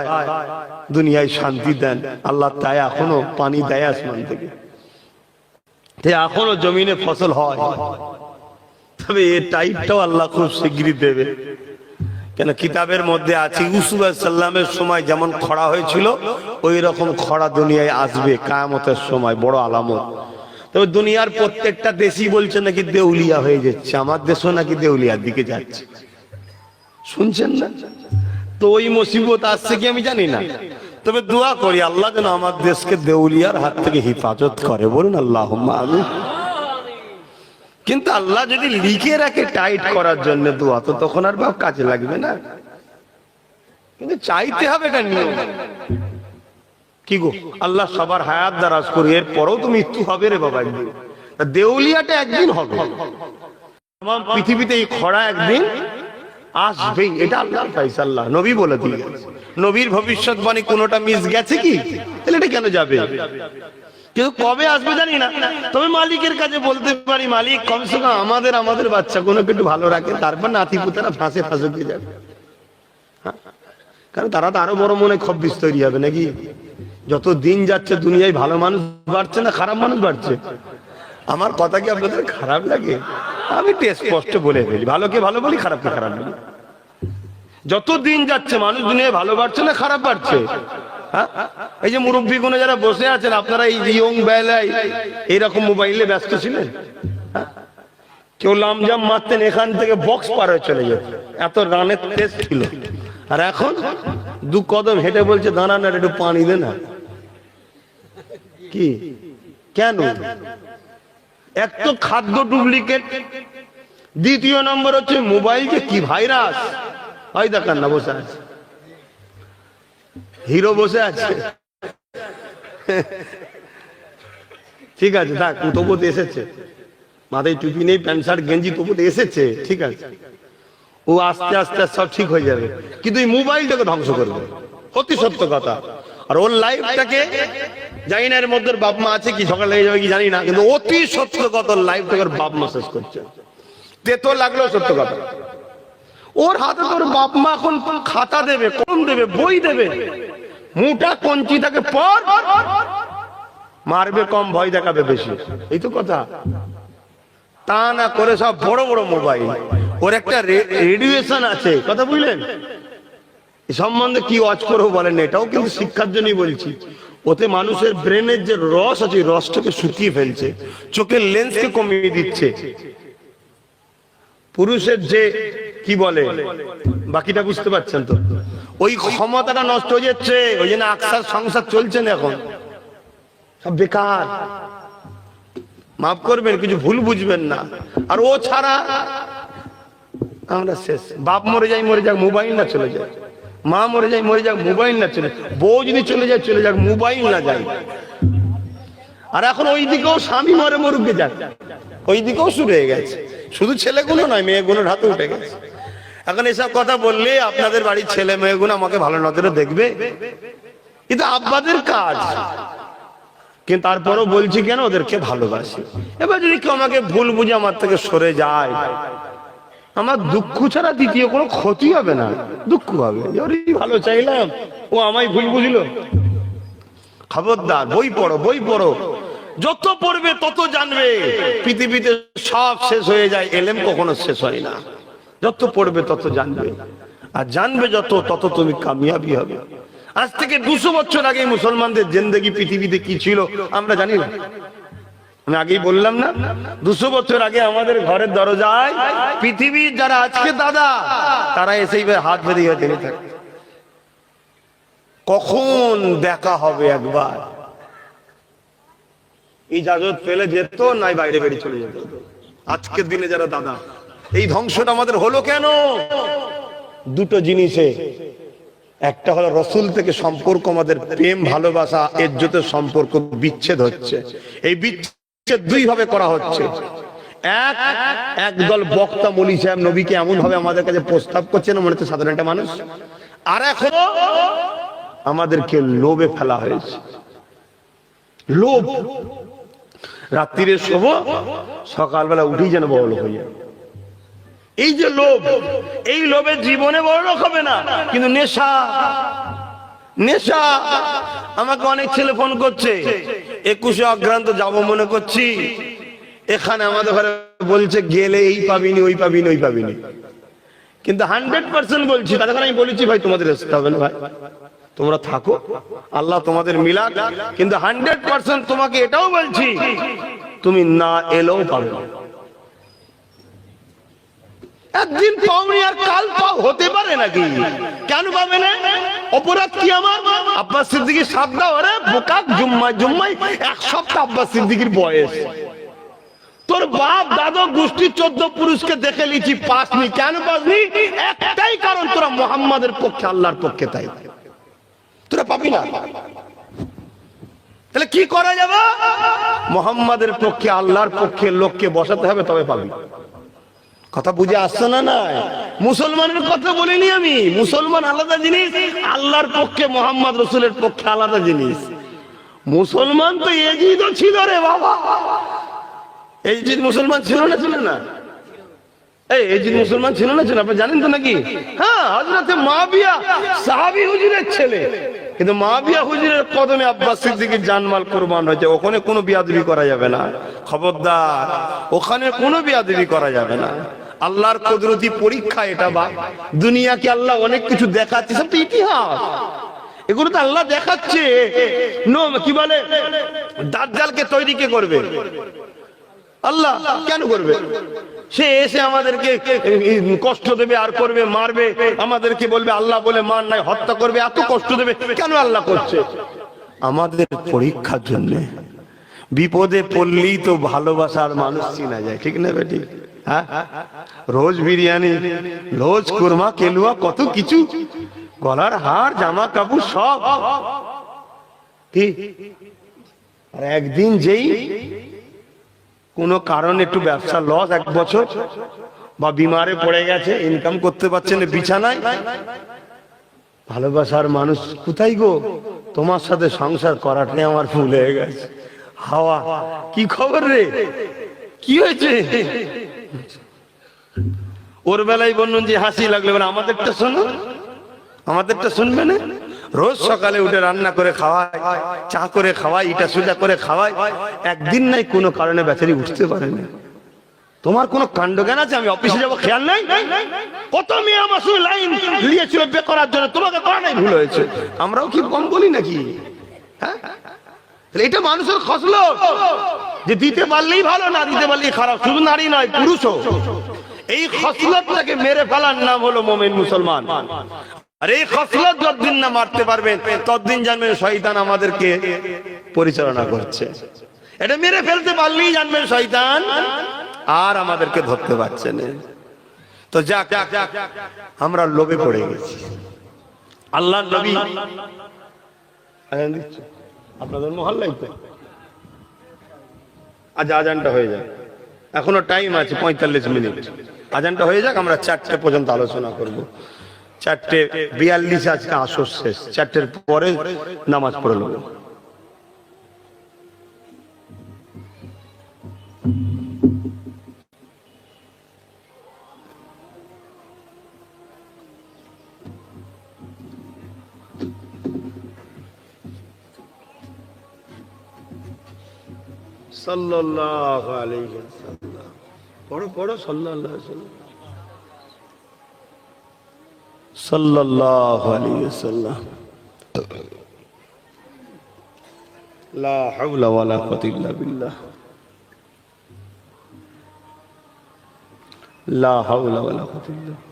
[SPEAKER 1] দুনিয়ায় শান্তি দেন। আল্লাহ তাই এখনো পানি দেয় আসমান থেকে, এখনো জমিনে ফসল হয়। তবে এই টাইপটাও আল্লাহ খুব শীঘ্রই দেবে। কেন কিতাবের মধ্যে আছে ইউসুফ আলাইহিস সালামের সময় যেমন খরা হয়েছিল ওই রকম খরা দুনিয়ায় আসবে কিয়ামতের সময়, বড় আলামত। তবে দুনিয়ার প্রত্যেকটা দেশই বলছে নাকি দেউলিয়া হয়ে যাচ্ছে, আমার দেশও নাকি দেউলিয়ার দিকে যাচ্ছে, শুনছেন না? তো ওই মুসিবত আসছে কি আমি জানি না, তবে দোয়া করি আল্লাহ যেন আমার দেশকে দেউলিয়ার হাত থেকে হেফাজত করে, বলুন আল্লাহুম্মা আমিন। কিন্তু আল্লাহ যদি লিখে রাখে টাইট করার জন্য দোয়া, তো তখন আর বাপ কাজে লাগবে না, কিন্তু চাইতে হবে, এটা নিয়ম। কি গো, আল্লাহ সবার হায়াত দারাজ করি, এরপরও তো মৃত্যু হবে রে বাবা একদিন। দেউলিয়াটা একদিন হবে, পৃথিবীতে এই খরা একদিন আসবেই, এটা আল্লাহর ফয়সালা, নবী বলে দিয়ে গেছে। নবীর ভবিষ্যৎবাণী কোনোটা মিস গেছে কি? তাহলে এটা কেন যাবে? কিন্তু কবে আসবে জানি না, তবে মালিকের কাছে বলতে পারি, মালিক কমসে কম আমাদের বাচ্চাগুলোকে একটু ভালো রাখে, তারপর নাতি পুতারা ফাঁসে দিয়ে যাবে। কারণ তারা তো আরো বড় মনে খব্বিস তৈরি হবে নাকি? যত দিন যাচ্ছে দুনিয়ায় ভালো মানুষ বাড়ছে না খারাপ মানুষ বাড়ছে? আমার কথা কি আপনাদের খারাপ লাগে? আমি স্পষ্ট বলে ফেলি, ভালোকে ভালো বলি, খারাপকে খারাপ বলি। যত দিন যাচ্ছে মানুষ দুনিয়ায় ভালো বাড়ছে না খারাপ বাড়ছে? হ্যাঁ, এই যে মুরব্বী গুলো যারা বসে আছেন, আপনারা এই ইয়ং বেলায় এইরকম মোবাইলে ব্যস্ত ছিলেন? কেউ লামজাম মারতেন, এখান থেকে বক্স পার হয়ে চলে যেত, এত রানের তেজ ছিল। আর এখন 2 কদম হেঁটে বলছে দাঁড়ান আর একটু পানি দে না। কি কেন? এক তো খাদ্য ডুপ্লিকেট, দ্বিতীয় নম্বর হচ্ছে মোবাইল যে কি ভাইরাস। হয় দেখান না, বসে আছে হিরো, বসে আছে, ঠিক আছে থাক, তবু তো এসেছে, মাথায় টুপি নেই, প্যান্ট শার্ট গেঞ্জি, তবু তো এসেছে, ঠিক আছে। ও আস্তে আস্তে সব ঠিক হয়ে যাবে, কিন্তু এই মোবাইলটাকে ধ্বংস করবে, অতি সত্য কথা। আর ওর লাইফটাকে জানি না, এর মধ্যে বাপ মা আছে কি, সকালে লেগে যাবে কি জানি না, কিন্তু অতি সত্য কথা, লাইফটাকে বাপ মা শেষ করছে। তেতো লাগলো সত্য কথা। ওর হাতে তোর বাপ মা এখন খাতা দেবে, কলম দেবে, বই দেবে, মুটা কঞ্চি তাকে পর মারবে কম, ভয় দেখাবে বেশি, এই তো কথা। তা না করে সব বড় বড় মোবাইল, ওর একটা রেডিয়েশন আছে, কথা বুঝলেন? এই সম্বন্ধে কি ওয়াচ করবো বলেন, এটাও কিন্তু শিক্ষার জন্যই বলছি। ওতে মানুষের ব্রেনের যে রস আছে, রসটাকে শুকিয়ে ফেলছে, চোখের লেন্সকে কমিয়ে দিচ্ছে। পুরুষের যে কি বলে, বাকিটা বুঝতে পারছেন তো, ওই ক্ষমতাটা নষ্ট হয়ে যাচ্ছে। ওই জন্য আকসার সংসার চলছে না এখন, সব বেকার। মাফ করবেন, কিছু ভুল বুঝবেন না। আর ও ছাড়া আমরা শেষ। বাপ মরে যাক, মোবাইল না চলে যায়। মা মরে যাক, মোবাইল না চলে। বউ যদি চলে যাক, মোবাইল না যায়। আর এখন ওই দিকেও স্বামী মরে মরুকে যাক, ওই দিকেও শুরু হয়ে গেছে। শুধু ছেলেগুলো নয়, মেয়েগুলোর হাতে উঠে গেছে। এখন এসব কথা বললে আপনাদের বাড়ির ছেলে মেয়েগুলো আমাকে ভালো নজরে দেখবে, কিন্তু আব্বাদের কাজ। কিন্তু তারপরও বলছি কেন, ওদেরকে ভালোবাসি। এবার যদি কেউ আমাকে ভুল বুঝে আমার থেকে সরে যায়, আমার দুঃখ ছাড়া দ্বিতীয় কোনো ক্ষতি হবে না, দুঃখ হবে। ভালো চাইলাম, ও আমায় ভুল বুঝলো। খবরদার, বই পড়ো, যত পড়বে তত জানবে। পৃথিবীতে সব শেষ হয়ে যায়, এলেম কখনো শেষ হয় না। যত পড়বে তত জানবে, আর জানবে যত, তত তুমি কামিয়াবি হবে। আজ থেকে 200 বছর আগে মুসলমানদের জিন্দেগি পৃথিবীতে কি ছিল আমরা জানি না। আমি আগেই বললাম না, 200 বছর আগে আমাদের ঘরের দরজায় পৃথিবীর যারা আজকে দাদা, তারা এসেই হাত বেঁধে জেনে থাকে কখন দেখা হবে একবার। ইজাজত পেলে যেত, নাই বাইরে বেরিয়ে চলে যেত। আজকের দিনে যারা দাদা, এই ধ্বংসটা আমাদের হলো কেন? দুটো জিনিসে, একটা হলো রসুল থেকে সম্পর্ক, আমাদের প্রেম ভালোবাসা ইজ্জতের সম্পর্ক বিচ্ছেদ হচ্ছে। এই বিচ্ছেদ 2 ভাবে করা হচ্ছে। একদল বক্তা মৌলী সাহেব নবীকে এমন ভাবে আমাদের কাছে প্রস্তাব করছেন, মনে হচ্ছে সাধারণ একটা মানুষ। আর এখন আমাদেরকে লোভে ফেলা হয়েছে। লোভ, রাত্রিরে শোবো, সকালবেলা উঠেই যেন বড় লোক হয়ে যায়। এই যে লোভ, এই লোভে জীবনে বড় লোক হবে না, কিন্তু নেশা। আমাকে অনেক ছেলে ফোন করছে, 21শে অগ্রান্ত যাবো মনে করছি, এখানে আমাদের ঘরে বলছে গেলে এই পাবিনি, ওই পাবিনি। কিন্তু 100% বলছি, তাদের আমি বলেছি ভাই তোমাদের আসতে হবে না, ভাই তোমরা থাকো, আল্লাহ তোমাদের মিলাক। কিন্তু 100% তোমাকে এটাও বলছি, তুমি না এলেও পাবে না। একদিন পাওনি আর কাল পাও, হতে পারে নাকি? কেন পাবে না? অপরাধ কি আমার? আব্বাস সিদ্দিকীর সাথ দাও। আরে বোকা, জুম্মায় 1 সপ্তাহ আব্বাস সিদ্দিকীর বয়স। তোর বাপ দাদা গোষ্ঠী 14 পুরুষকে দেখে লিখি, পাসনি। কেন পাসনি? একটাই কারণ, তোরা মোহাম্মদের পক্ষে, আল্লাহর পক্ষে, তাই তোরা পাবি না। তাহলে কি করা যাবে? মুহাম্মাদের পক্ষে, আল্লাহর পক্ষে লোককে বসাতে হবে, তবে পাবি। কথা বুঝে আসছে না? না, মুসলমানের কথা বলিনি আমি। মুসলমান আলাদা জিনিস, আল্লাহর পক্ষে মুহাম্মদ রাসূলের পক্ষে আলাদা জিনিস। মুসলমান তো এজিদও ছিল রে বাবা। এজিদ মুসলমান ছিল না? ছিল না? এজিদ মুসলমান ছিল না? ছিল? আপনি জানেন তো নাকি? হ্যাঁ, হযরতে মুআবিয়া সাহাবী হুজুরের ছেলে, কিন্তু মুআবিয়া হুজুরের কদমে আব্বাস সিদ্দিকীর জানমাল কুরবান হয়েছে। ওখানে কোনো বিয়াদবি করা যাবে না, খবরদার, ওখানে কোনো বিয়াদবি করা যাবে না। আল্লাহর কুদরতি পরীক্ষা এটা। বা দুনিয়াকে আল্লাহ অনেক কিছু দেখাচ্ছে, সব তো ইতিহাস। এগুলো তো আল্লাহ দেখাচ্ছে। কি বলে, দাজ্জালকে তৈরি কে করবে? আল্লাহ। কেন করবে? সে এসে আমাদেরকে কষ্ট দেবে, আর করবে, মারবে, আমাদেরকে বলবে আল্লাহ বলে মান নাই, হত্যা করবে, এত কষ্ট দেবে। কেন আল্লাহ করছে? আমাদের পরীক্ষার জন্য। বিপদে পড়লেই তো ভালোবাসার মানুষ চিনা যায়, ঠিক না বেটি? হ্যাঁ, রোজ বিরিয়ানি, রোজ কুরমা, কেলুয়া, কত কিছু, গলার হার, জামা কাপড় সব। কি আর একদিন যেই কোনো কারণে একটু ব্যবসা লস, এক বছর, বা বিমারে পড়ে গেছে, ইনকাম করতে পারছেন বিছানায়, ভালোবাসার মানুষ কোথায় গো? তোমার সাথে সংসার করাটাই আমার ভুল হয়ে গেছে। হাওয়া, কি খবর রে? কি হয়েছে? ওর বেলায় বলুন যে হাসি লাগলে, বলে আমাদেরটা শোনো, আমাদেরটা শুনবে না? রোজ সকালে উঠে রান্না করে খাওয়ায়, চা করে খাওয়াই, ইটা সোজা করে খাওয়াই। একদিন নাই কোনো কারণে বেচারি উঠতে পারে না। তোমার কোনো কাণ্ড জ্ঞান আছে? আমি অফিসে যাবো খেয়াল নাই? কত মেয়ে আমার সঙ্গে লাইন দিয়েছিল বে করার জন্য, তোমাকে করা নাই, ভুল হয়েছে। আমরাও কি কম বলি নাকি? হ্যাঁ, এটা মানুষের খসলত, যে দিতে পারলেই ভালো, না দিতে পারলেই খারাপ। শুধু নারী নয়, পুরুষও। এই খসলতটাকে মেরে ফেলার নাম হলো মুমিন, মুসলমান। আর এই খসলত যতদিন না মারতে পারবেন, ততদিন জানবেন শয়তান আমাদেরকে পরিচালনা করছে। এটা মেরে ফেলতে পারলেই জানবেন শয়তান আর আমাদেরকে ধরতে পারছে না। তো যাক, আমরা লোভে পড়ে গেছি। আল্লাহর নবী আজান দিচ্ছে আপনাদের মহল্লায় তো। আজ আজানটা হয়ে যায়, এখনো টাইম আছে 45 মিনিট। আজানটা হয়ে যাক, আমরা 4টে পর্যন্ত আলোচনা করব। 4:42 আজকে আসর শেষ, 4টের পরে নামাজ পড়ে নেব। সাল্লাল্লাহু আলাইহি ওয়াসাল্লাম। পড়ো পড়ো, সাল্লাল্লাহু আলাইহি ওয়াসাল্লাম, সাল্লাল্লাহু আলাইহি ওয়াসাল্লাম। লা হাওলা ওয়ালা কুওয়াতা ইল্লা বিল্লাহ, লা হাওলা ওয়ালা কুওয়াতা ইল্লা বিল্লাহ।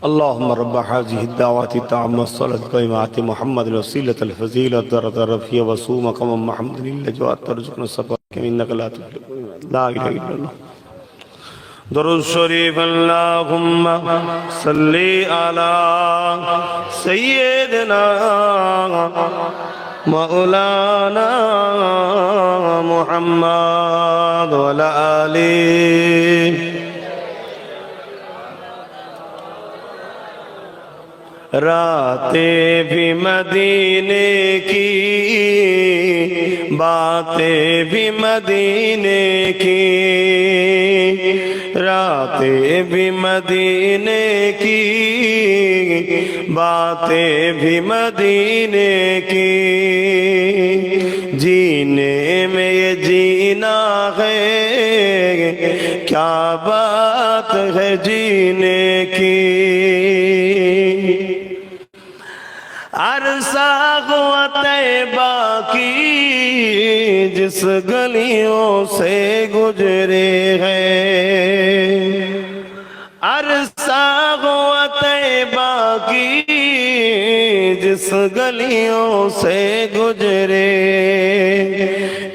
[SPEAKER 1] اللهم رب هذه الدعوات التامة والصلاة القائمة آت محمد الوسيلة الفضيلة الدرجة الرفيعة وسوء مقام محمد لله جواد ترزقنا الصفاء إنك لا تخلف لا إله إلا الله. درود شريف اللهم صل على سيدنا مولانا محمد وعلى آله. रातें भी मदीने की, बातें भी मदीने की, रातें भी मदीने की, बातें भी मदीने की, जीने में ये जीना है, क्या बात है जीने की. अरसा हुआ तैबा की जिस गलियों से गुजरे हैं, किस गलियों से गुजरे,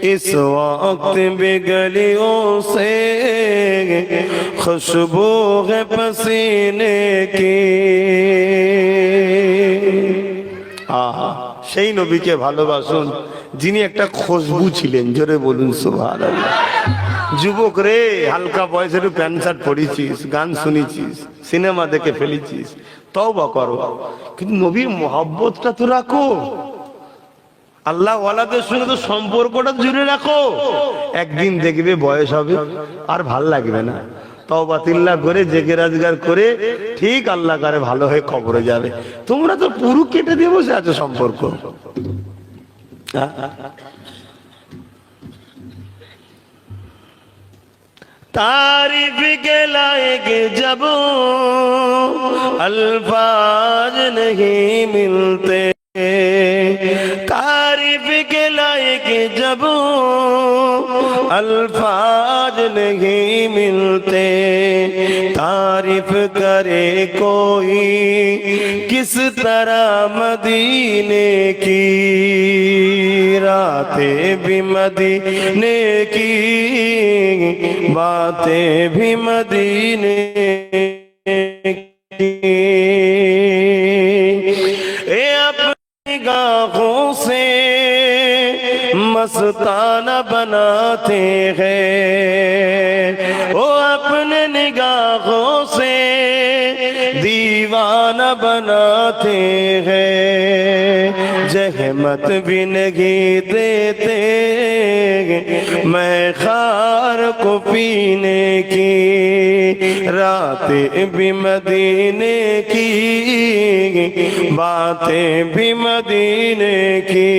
[SPEAKER 1] इस वक्त भी गलियों से खुशबू है पसीने की। आहा, সেই নবীকে ভালোবাসুন যিনি একটা খুশবু ছিলেন। জোরে বলুন সুবহানাল্লাহ। যুবক রে, হালকা বয়সে একটু প্যান্ট শার্ট পরেছিস, গান শুনেছিস, সিনেমা দেখে ফেলেছিস, তওবা করো, কিন্তু নবীর মহব্বতটা তো রাখো। আল্লাহ ওয়ালাদের সঙ্গে তো সম্পর্কটা জুড়ে রাখো। একদিন দেখবে বয়স হবে আর ভাল লাগবে না, তওবা তিল্লাহ করে জেগে রাজগার করে ঠিক আল্লাহ করে ভালো হয়ে কবরে যাবে। তোমরা তো পুরো কেটে দিয়ে বসে আছো সম্পর্ক। तारीफ के लायक जब अल्फाज नहीं मिलते, तारीफ के लायक जब अल्फाज नहीं मिलते, तारीफ करे कोई किस तरह मदीने की, रातें भी मदीने की, बातें भी मदीने की। अपनी गाहों से मस्ताना बनाते हैं, वो अपने निगाहों से दीवाना बनाते हैं, जहमत भी नहीं देते मैं खार को पीने की, रातें भी मदीने की, बातें भी मदीने की,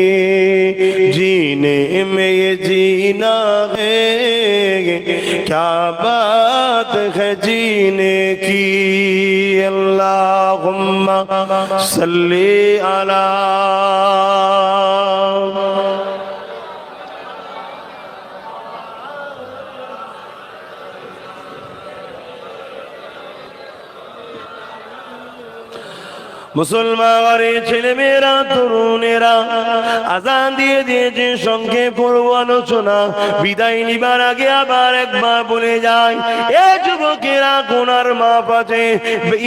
[SPEAKER 1] जीने में ये जीना है, क्या बात है जीने की। अल्लाहुम्मा सल्ली अला। মুসলমান ছেলেমেয়েরা, তরুণেরা আজান দিয়ে দিয়েছে, সঙ্গে পড়ব আলোচনা। বিদায় নিবার আগে আবার একবার বলে যায়, এ যুবকেরা, গুনার মাপ আছে,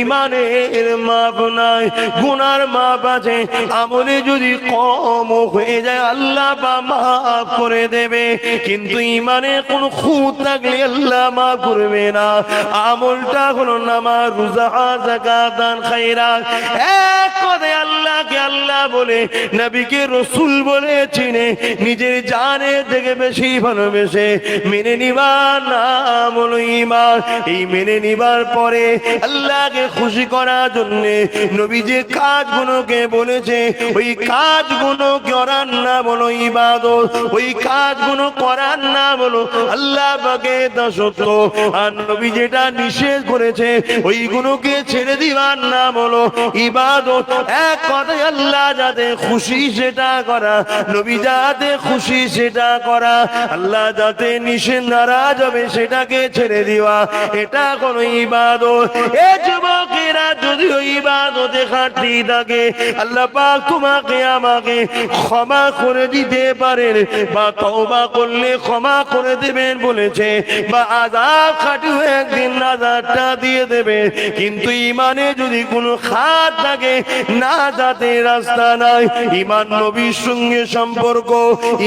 [SPEAKER 1] ইমানের মাপ নাই। গুনার মাপ আছে, আমলে যদি কম হয়ে যায় আল্লাহ মাফ করে দেবে, কিন্তু ইমানে কোন খুঁত থাকলে আল্লাহ মাফ করবে না। আমলটা হলো নামাজ, রোজা, যাকাত, দান, খায়রাত। এক কথায় আল্লাহকে আল্লাহ বলে, নবীকে রসুল বলে চিনে, নিজের জানে থেকে বেশি ভালোবেসে মেনে নিবার নাম হলো ঈমান। এই মেনে নিবার পরে আল্লাহকে খুশি করার জন্য নবী যে কাজগুলোকে বলেছে, ওই কাজগুলো করার নাম হলো ইবাদত, ওই কাজগুলো করার নাম হলো আল্লাহ পাকের দাসত্ব। আর নবী যেটা নিষেধ করেছে ওইগুলোকে ছেড়ে দিবার নাম হলো ইবাদত। এক কথায় আল্লাহ যাতে খুশি সেটা করা, নবী যাতে খুশি সেটা করা, আল্লাহ যাতে নিষেধ নারাজ হবে সেটাকে ছেড়ে দেওয়া, এটা কোন ইবাদত। এ যুবকেরা, যদি ওই ইবাদতে ঘাটতি থাকে আল্লাহ পাক তোমাকে আমাকে ক্ষমা করে দিতে পারেন, বা তওবা করলে ক্ষমা করে দেবেন বলেছে, বা আযাব খাটিয়ে একদিন আযাবটা দিয়ে দেবে। কিন্তু ইমানে যদি কোনো খাত থাকে, না যাতে রাস্তা নাই। ঈমান নবীর সঙ্গে সম্পর্ক,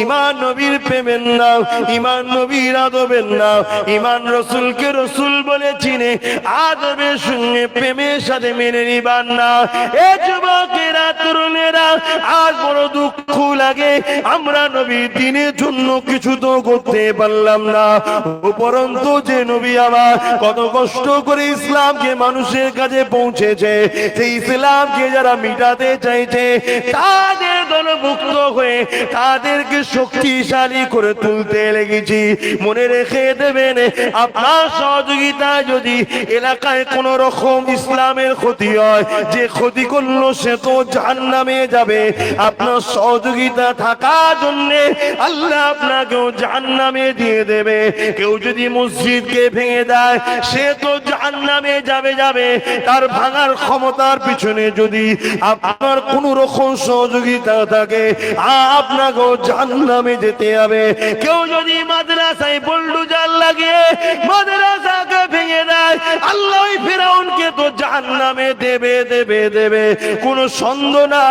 [SPEAKER 1] ঈমান নবীর প্রেমের নাম, ঈমান নবীর আদবের নাম। ঈমান রাসূলকে রাসূল বলে চিনে, আদবের সঙ্গে প্রেমের সাথে মেনে নিবার না। এ যুবকেরা, তরুণেরা, আজ বড় দুঃখ লাগে, আমরা নবীর দিনের জন্য কিছু তো করতে পারলাম না। উপরন্তু যে নবী আমার কত কষ্ট করে ইসলামকে মানুষের কাছে পৌঁছেছে, সেই ইসলামকে যারা মিটাতে চাইছে তাদের দলভুক্ত হয়ে তাদেরকে শক্তিশালী করে তুলতে লেগেছি। মনে রেখে দেবেন, আপনার সহযোগিতা সহযোগিতায় যদি এলাকায় কোন রকম ইসলামের ক্ষতি হয়, যে ক্ষতি করলো সে তো জাহান্নামে যাবে। আপনার সহযোগিতা থাকার জন্য আল্লাহ আপনাকেও জাহান্নামে দিয়ে দেবে। কেউ যদি মসজিদকে ভেঙে দেয় সে তো জাহান্নামে যাবে। তার ভাঙার ক্ষমতার পিছনে যদি আপনার কোন রকম সহযোগিতা থাকে আপনাকেও জাহান্নামে যেতে হবে। কেউ যদি মাদ্রাসায় বুলডোজার লাগিয়ে মাদ্রাসাকে ভেঙে দেয় আল্লাহ ওই ফিরাউনকে তো জাহান্নামে দেবে কোন সন্দেহ না।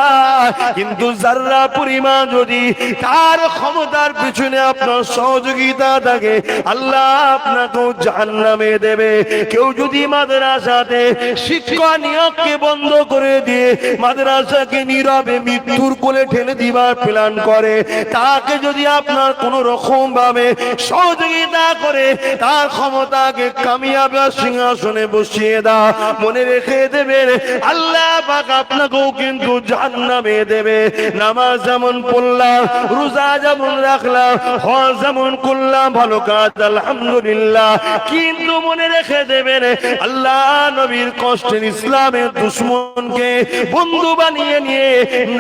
[SPEAKER 1] কিন্তু যারা পরিমাণ যদি তার ক্ষমতার পিছনে আপনার সহযোগিতা থাকে আল্লাহ আপনাকেও জাহান্নামে দেবে। কেউ যদি মাদ্রাসাতে শিক্ষা নিয়োগকে বন্ধ করে দিয়ে মাদ্রাসাকে নীরবে মৃত্যুর কোলে ঠেলে দিবার প্ল্যান করে, তাকে যদি আপনার কোন রকম ভাবে সহযোগিতা করে তার ক্ষমতাকে কামিয়াবি সিংহাসনে বসিয়ে দাও, মনে রেখে দেবেন আল্লাহ পাক আপনাকেও কিন্তু জাহান্নামে দেবে। নামাজ যেমন পড়লাম, রোজা যেমন রাখলাম, হজ যেমন করলাম, ভালো কাজ আলহামদুলিল্লাহ, কিন্তু মনে রেখে দেবেন আল্লাহ নবীর কষ্টের ইসলামের দুশমনকে বন্ধু বানিয়ে নিয়ে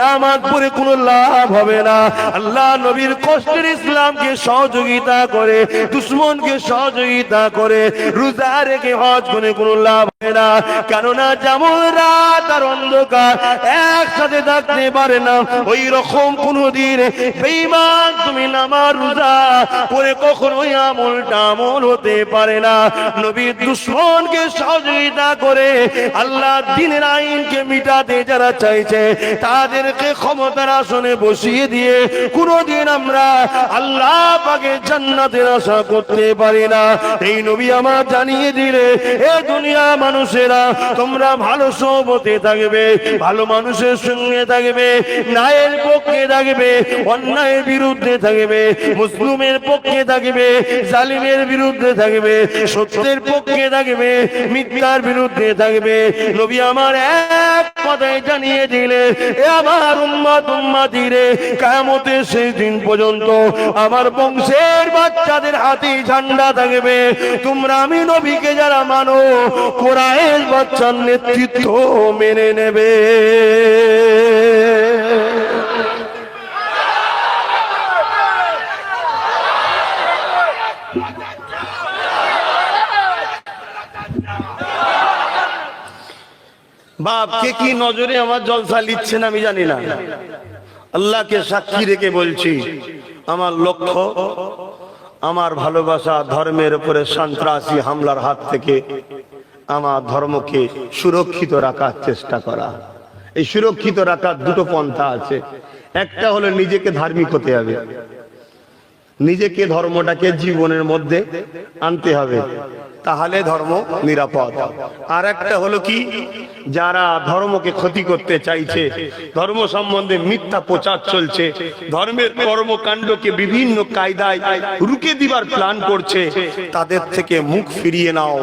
[SPEAKER 1] নামাজ পড়ে কোনো লাভ হবে না। আল্লাহ নবীর কষ্টের ইসলামকে সহযোগিতা করে দুশমনকে সহযোগিতা করে রোজা রেখে হজ করে কোনো লাভ হবে না। কেননা যেমন রাত আর অন্ধকার একসাথে থাকতে পারে না, ওই রকম কোনদিন বেঈমান তুমি নামাজ রোজা করে কখনোই আমলটা আমল হতে পারে না। নবীর দুশমনকে সহযোগিতা করে আল্লাহ দ্বীনের আইনকে মিটাতে যারা চাইছে তাদেরকে ক্ষমতার আসনে বসিয়ে দিয়ে কোনদিন আমরা আল্লাহ পাকের জান্নাতের আশা করতে পারি না। এই নবী আমার জানিয়ে দিলে এ দুনিয়া মানুষেরা তোমরা ভালো সহবতে থাকবে, ভালো মানুষের সঙ্গে থাকবে, ন্যায়ের পক্ষে থাকবে, অন্যায়ের বিরুদ্ধে থাকবে, মুসলিমের পক্ষে থাকবে, জালিমের বিরুদ্ধে থাকবে, সত্যের পক্ষে থাকবে, মিথ্যার বিরুদ্ধে থাকবে। নবী আমার এক কথায় জানিয়ে দিলে এ আমার উম্মতিরে কিয়ামতের শেষ দিন পর্যন্ত আমার বংশের বাচ্চাদের হাতে ঝান্ডা থাকবে। তোমরা আমি নবীকে যারা মানো কুরাইশ বাচ্চার নেতৃত্ব মেনে নেবে। বাপ কে কি নজরে আমার জলসা লিচ্ছেন আমি জানি না, আল্লাহকে সাক্ষী রেখে বলছি আমার লক্ষ্য আমার ভালোবাসা ধর্মের উপরে সন্ত্রাসী হামলার হাত থেকে আমার ধর্মকে সুরক্ষিত রাখার চেষ্টা করা। এই সুরক্ষিত রাখার দুটো পন্থা আছে। একটা হলো নিজেকে ধার্মিক হতে হবে, নিজেকে ধর্মটাকে জীবনের মধ্যে আনতে হবে, তাহলে ধর্ম নিরাপদ। আর একটা হলো কি, যারা ধর্মকে ক্ষতি করতে চাইছে, ধর্ম সম্বন্ধে মিথ্যা প্রচার চলছে, ধর্মের কর্মকাণ্ডকে বিভিন্ন কায়দায় রুখে দিবার প্ল্যান করছে, তাদের থেকে মুখ ফিরিয়ে নাও।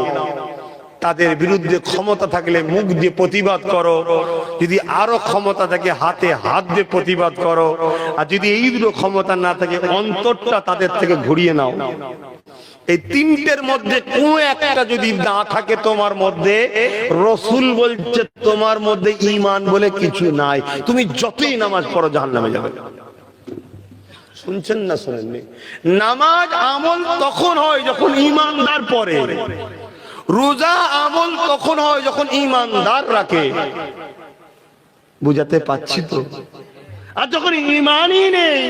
[SPEAKER 1] তাদের বিরুদ্ধে ক্ষমতা থাকলে মুখ দিয়ে প্রতিবাদ করো, যদি আরো ক্ষমতা থাকে হাতে হাত দিয়ে প্রতিবাদ করো, আর যদি এই দুটো ক্ষমতা না থাকে অন্তরটা তাদের থেকে ঘুরিয়ে নাও। এই তিনটের মধ্যে কোন একটা যদি না থাকে তোমার মধ্যে, রাসূল বলছে তোমার মধ্যে ঈমান বলে কিছু নাই, তুমি যতই নামাজ পড়ো জাহান্নামে যাবে। শুনছেন না শুনেননি? নামাজ আমল তখন হয় যখন ঈমানদার পড়ে, রোজা আমল তখন হয় যখন ঈমানদার রাখে। বুঝাতে পারছি তো? আর যখন ঈমানই নেই